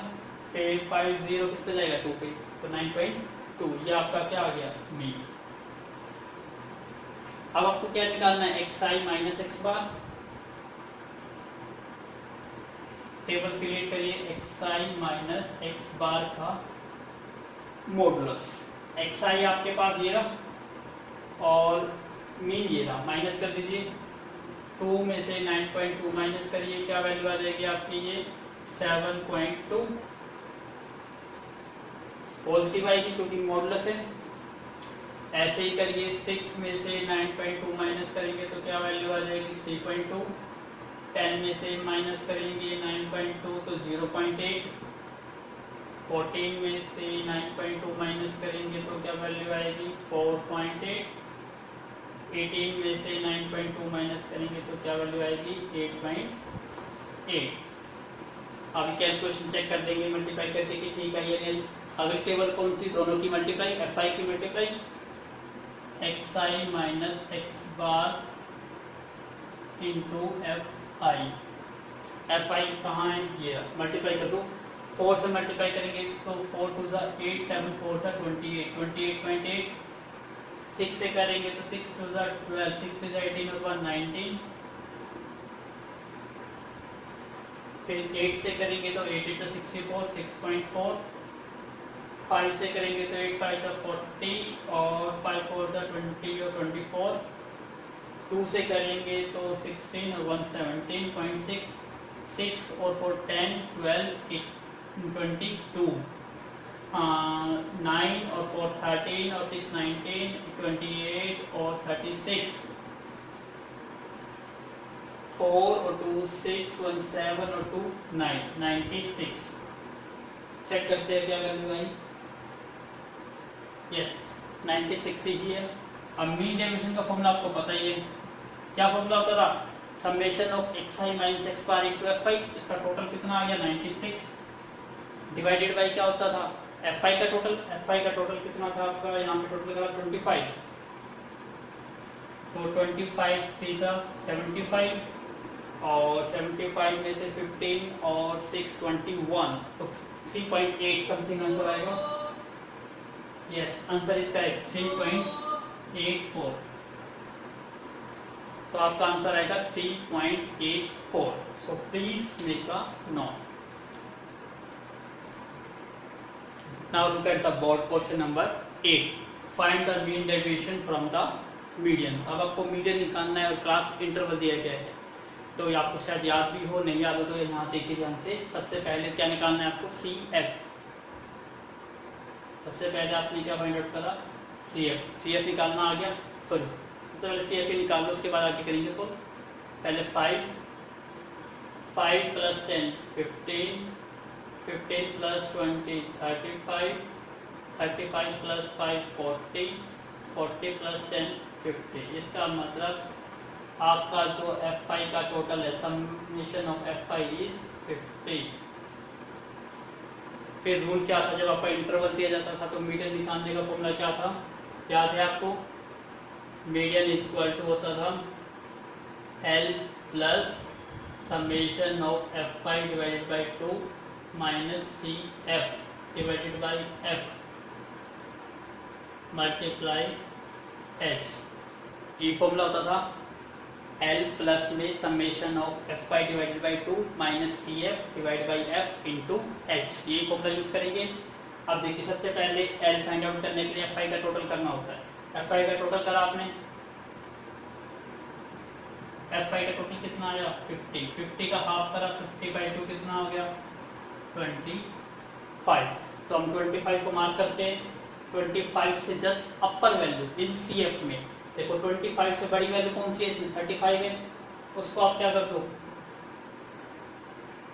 फिर 50 किस पे जाएगा? 2 पे, तो 9.2। ये आपका क्या आ गया? मीन। अब आपको क्या निकालना है? X I minus X bar. Table create करिए एक्स आई माइनस एक्स बार का मॉडुलस। एक्स आई आपके पास ये रहा और मीन ये रहा, माइनस कर दीजिए। 2 में से 9.2 माइनस करिए, क्या वैल्यू आ जाएगी आपकी? ये 7.2। पॉजिटिव आएगी क्योंकि मॉडुलस है। ऐसे ही करिए 6 में से 9.2 माइनस करेंगे तो क्या वैल्यू आ जाएगी 3.2। 10 में से माइनस करेंगे 9.2 तो 0.8। 14 में से 9.2 माइनस करेंगे तो क्या वैल्यू आएगी 4.8। 18 में से 9.2 माइनस करेंगे तो क्या वैल्यू आएगी 8.8। अभी कैलकुलेशन चेक कर देंगे मल्टीप्लाई करके कि ठीक है ये अगली टेबल कौन सी, दोनों की मल्टीप्लाई, fi की multiply xi minus x bar into fi कहाँ है, ये मल्टीप्लाई कर दो। 4 से मल्टीप्लाई करेंगे तो 4 2 सा 8, 7 4 सा 28, 28.8। 6 से करेंगे तो 6 2 सा 12, 6 3 सा 18 और 1 19। फिर 8 से करेंगे तो 8 8 सा 64, 6.4। 5 से करेंगे तो 8 5 सा 40 और 5 4 सा 20 और 24। 2 से करेंगे तो 16 और 1 17.6। 6 और 4 10 12 22। 9 और 4 13 और 6 19 28 और 36। 4 और 2 6 1 7 और 2 9 96। चेक करते हैं क्या वैल्यू आई। यस 96 ही है। अब मीन डेविएशन का फॉर्मूला आपको पता ही है, क्या फॉर्मूला होता था, summation of xi minus x bar into fi। इसका टोटल कितना आ गया 96 डिवाइडेड बाई क्या होता था fi का टोटल कितना था आपका, यहाँ पे टोटल करा 25। तो 25 3 सा 75 और 75 में से 15 और 6 21 तो 3.8 समथिंग आंसर आएगा। Yes answer is correct 3.84। तो आपका आंसर आएगा 3.84। So please make a note. Now look at the board question number 8। Find the mean deviation from the median. अब आपको मीडियन निकालना है और क्लास इंटरवल दिया गया है, तो ये आपको शायद याद भी हो, नहीं याद हो तो यहाँ देखिए ध्यान से। सबसे पहले क्या निकालना है आपको CF। सबसे पहले आपने क्या फाइंड आउट करा CF निकालना आ गया। सॉरी सबसे पहले CF ही निकाल लो, उसके बाद आगे करेंगे सोल्व। पहले 5 प्लस 10 15, 15 प्लस 20 35, 35 प्लस 5 40, 40 प्लस 10 50। इसका मतलब आपका जो fi का टोटल है समेशन ऑफ fi इज 50। फिर रूल क्या था, जब आपका इंटरवल दिया जाता था तो मीडियन निकालने का फॉर्मूला क्या था, याद है आपको, मीडियन इज इक्वल टू होता था L plus summation of fi divided by 2 minus CF divided by f multiply h। ये फॉर्मूला होता था L प्लस में summation of fi divided by 2 minus CF divided by f into h। ये formula use करेंगे। अब देखिए सबसे पहले L फाइंड आउट करने के लिए fi का टोटल करना होता है। fi का टोटल करा आपने, fi का टोटल कितना आया 50। 50 का हाफ करा 50 बाई 2 कितना हो गया 25। तो हम 25 को मार्क करते हैं। 25 से just upper value in CF में देखो 25 से बड़ी वैल्यू कौन सी है, इसमें 35 है। उसको आप क्या कर दो,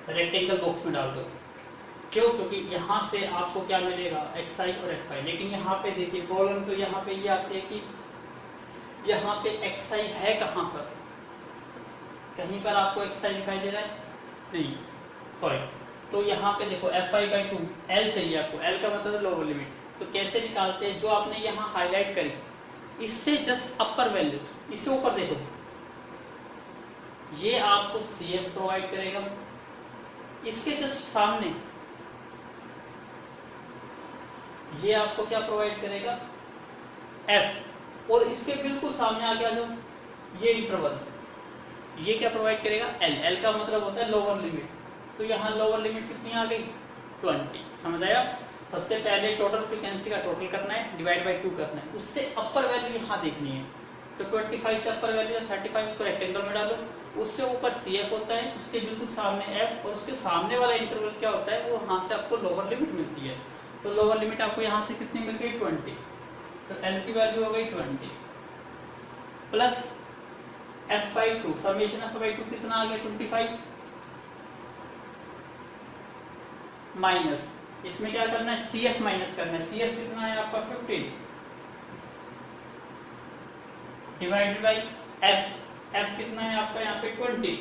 रेक्टेंगल बॉक्स में डाल दो। क्यों, क्योंकि यहाँ से आपको क्या मिलेगा xi और fi। लेकिन यहाँ पे देखिए प्रॉब्लम तो यहाँ पे ये आती है कि यहाँ पे xi है कहाँ पर, कहीं पर आपको xi दिखाई दे रहा है नहीं, करेक्ट। तो यहाँ पे देखो fi बाई 2 L चाहिए आपको, L का मतलब लोअर लिमिट। तो कैसे निकालते हैं, जो आपने यहाँ हाईलाइट करी इससे जस्ट अपर वैल्यू, इससे ऊपर देखो, ये आपको CF प्रोवाइड करेगा। इसके जस्ट सामने ये आपको क्या प्रोवाइड करेगा F। और इसके बिल्कुल सामने आ गया जो ये इंटरवल, ये क्या प्रोवाइड करेगा L। L का मतलब होता है लोअर लिमिट। तो यहाँ लोअर लिमिट कितनी आ गई 20। समझ आया। सबसे पहले टोटल फ्रीक्वेंसी का टोटल करना है, डिवाइड बाई 2 करना है, उससे अपर वैल्यू यहाँ देखनी है। तो 25 से अपर वैल्यू 35, उसको रेक्टेंगल में डालो। उससे ऊपर CF होता है, उसके बिल्कुल सामने F, और उसके सामने वाला इंटरवल क्या होता है, वो यहाँ से आपको लोअर लिमिट मिलती है। तो लोअर लिमिट आपको यहाँ से कितनी मिल गई 20। तो L की वैल्यू हो गई 20 प्लस f/2 समेशन f/2 कितना आ गया 25 माइनस इसमें क्या करना है CF माइनस करना है। CF कितना है आपका 15 डिवाइडेड बाई F कितना है आपका यहाँ पे 20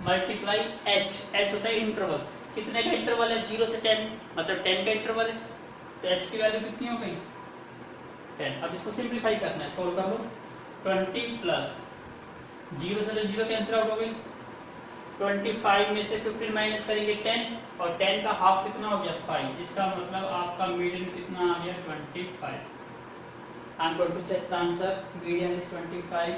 मल्टीप्लाई H होता है इंटरवल। कितने का इंटरवल है 0 से 10 मतलब 10 का इंटरवल है तो H की वैल्यू कितनी हो गई 10। अब इसको सिंप्लीफाई करना है सोल्व कर लो 20 प्लस 0 से 0 कैंसिल आउट हो गई 25 में से 15 माइनस करेंगे 10 और 10 का हाफ कितना हो गया 5। इसका मतलब आपका मीडियन कितना आ गया 25। I am going to check the answer median is 25।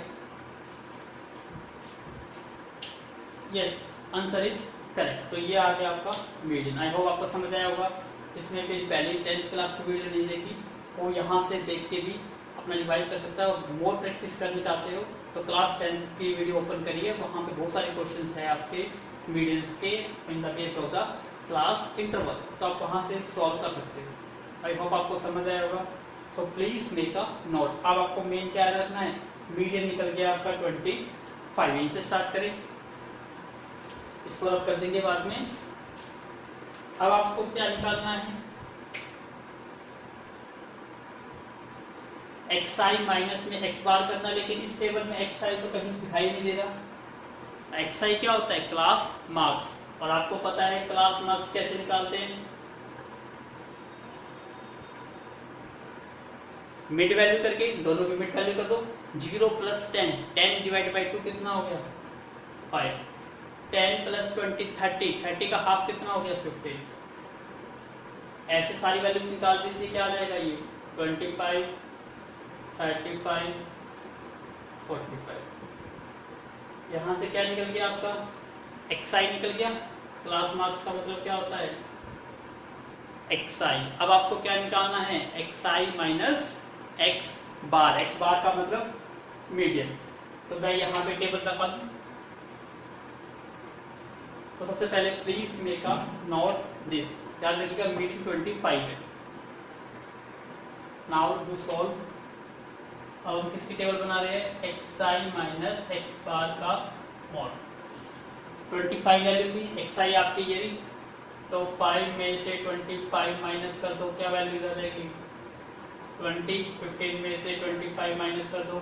Yes answer is correct. तो ये आ गया आपका मीडियन। आई होप आपको समझ आया होगा। जिसने भी पहले 10th क्लास की वीडियो नहीं देखी वो यहाँ से देख के भी अपना रिवाइज कर सकता है और मोर प्रैक्टिस करना चाहते हो तो क्लास 10th की वीडियो ओपन करिए। वहाँ पे बहुत सारे क्वेश्चंस है आपके मीडियंस के in the case of the class interval तो आप वहाँ से सॉल्व कर सकते हो। आई होप आपको समझ आया होगा। So please make a note. अब आपको मेन क्या रखना है मीडियन निकल गया आपका 25। इनसे स्टार्ट करें इसको रब कर देंगे बाद में। अब आपको क्या निकालना है xi माइनस में x बार करना। लेकिन इस टेबल में xi तो कहीं दिखाई नहीं दे रहा। xi क्या होता है क्लास मार्क्स और आपको पता है क्लास मार्क्स कैसे निकालते हैं मिड वैल्यू करके। दोनों की मिड वैल्यू कर दो 0 प्लस 10 डिवाइड बाई 2 कितना हो गया 5। 10 प्लस 20 30 का हाफ कितना हो गया 15। ऐसे सारी वैल्यूज निकाल दीजिए क्या आ जाएगा ये 25 35 45। यहां से क्या निकल गया आपका xi निकल गया। क्लास मार्क्स का मतलब क्या होता है xi। अब आपको क्या निकालना है xi माइनस x बार। x बार का मतलब मीडियन। तो मैं यहाँ पे टेबल रखवा दूं तो सबसे पहले please make a note this. याद रखिएगा मीडियन 25 है। Now do solve. अब हम किसकी टेबल बना रहे हैं xi माइनस x बार का मॉड। 25 वैल्यू थी xi आपकी ये रही तो 5 में से 25 माइनस कर दो क्या वैल्यू आ जाएगी 20। 15 में से 25 माइनस कर दो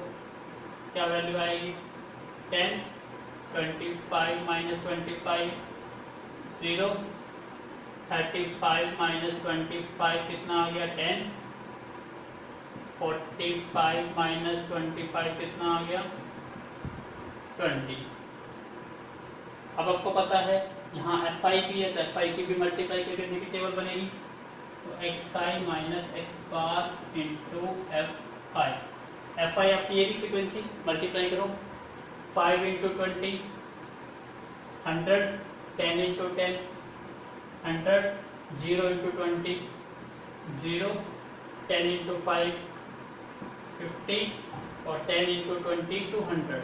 क्या वैल्यू आएगी 10। 25 माइनस 25 0। 35 माइनस 25 कितना आ गया 10। 45 माइनस 25 कितना आ गया 20। अब आपको पता है यहाँ fi भी है तो fi की भी मल्टीप्लाई करके देखिए टेबल बनेगी तो xi minus x bar into fi। fi आपकी ये भी फ्रीक्वेंसी मल्टीप्लाई करो 5 इंटू 20 100 10 इंटू 10 100 0 इंटू 20 0 10 इंटू 5 50 और 10 इंटू 20 200।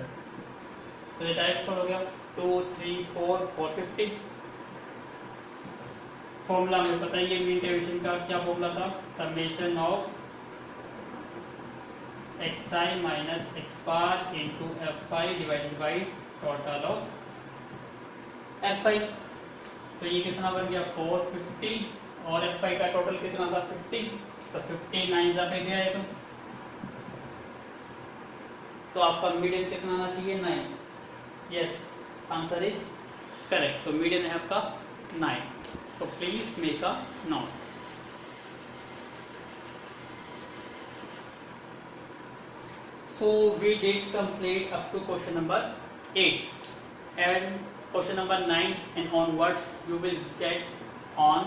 तो ये डायरेक्ट हो गया 2 3 4 450। फॉर्मूला में बताइए मीन डेविएशन का क्या फॉर्मूला था summation of xi minus x bar into fi divided by total of fi। तो ये कितना बन गया 450 और fi का टोटल कितना था 50 तो 50 9 जा पे गया तो आपका मीडियन कितना आना चाहिए 9। Yes answer is correct. तो मीडियन है आपका 9। तो please make a note. So we did complete up to question number 8 and question number 9 and onwards you will get on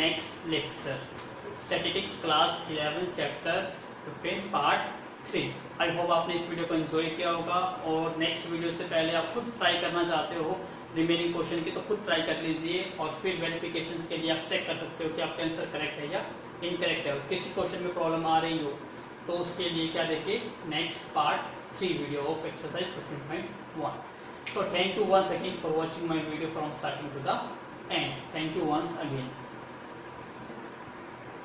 next lecture statistics class 11 chapter 15 part 3। I hope आपने इस video को enjoy किया होगा और next video से पहले आप खुद ट्राई करना चाहते हो रिमेनिंग क्वेश्चन की तो खुद ट्राई कर लीजिए और फिर वेरिफिकेशन के लिए आप चेक कर सकते हो कि आपका आंसर करेक्ट है या इनकरेक्ट है। किसी क्वेश्चन में प्रॉब्लम आ रही हो तो उसके लिए क्या देखिए next part 3 video of exercise 15.1। So thank you once again for watching my video from starting to the end. Thank you once again.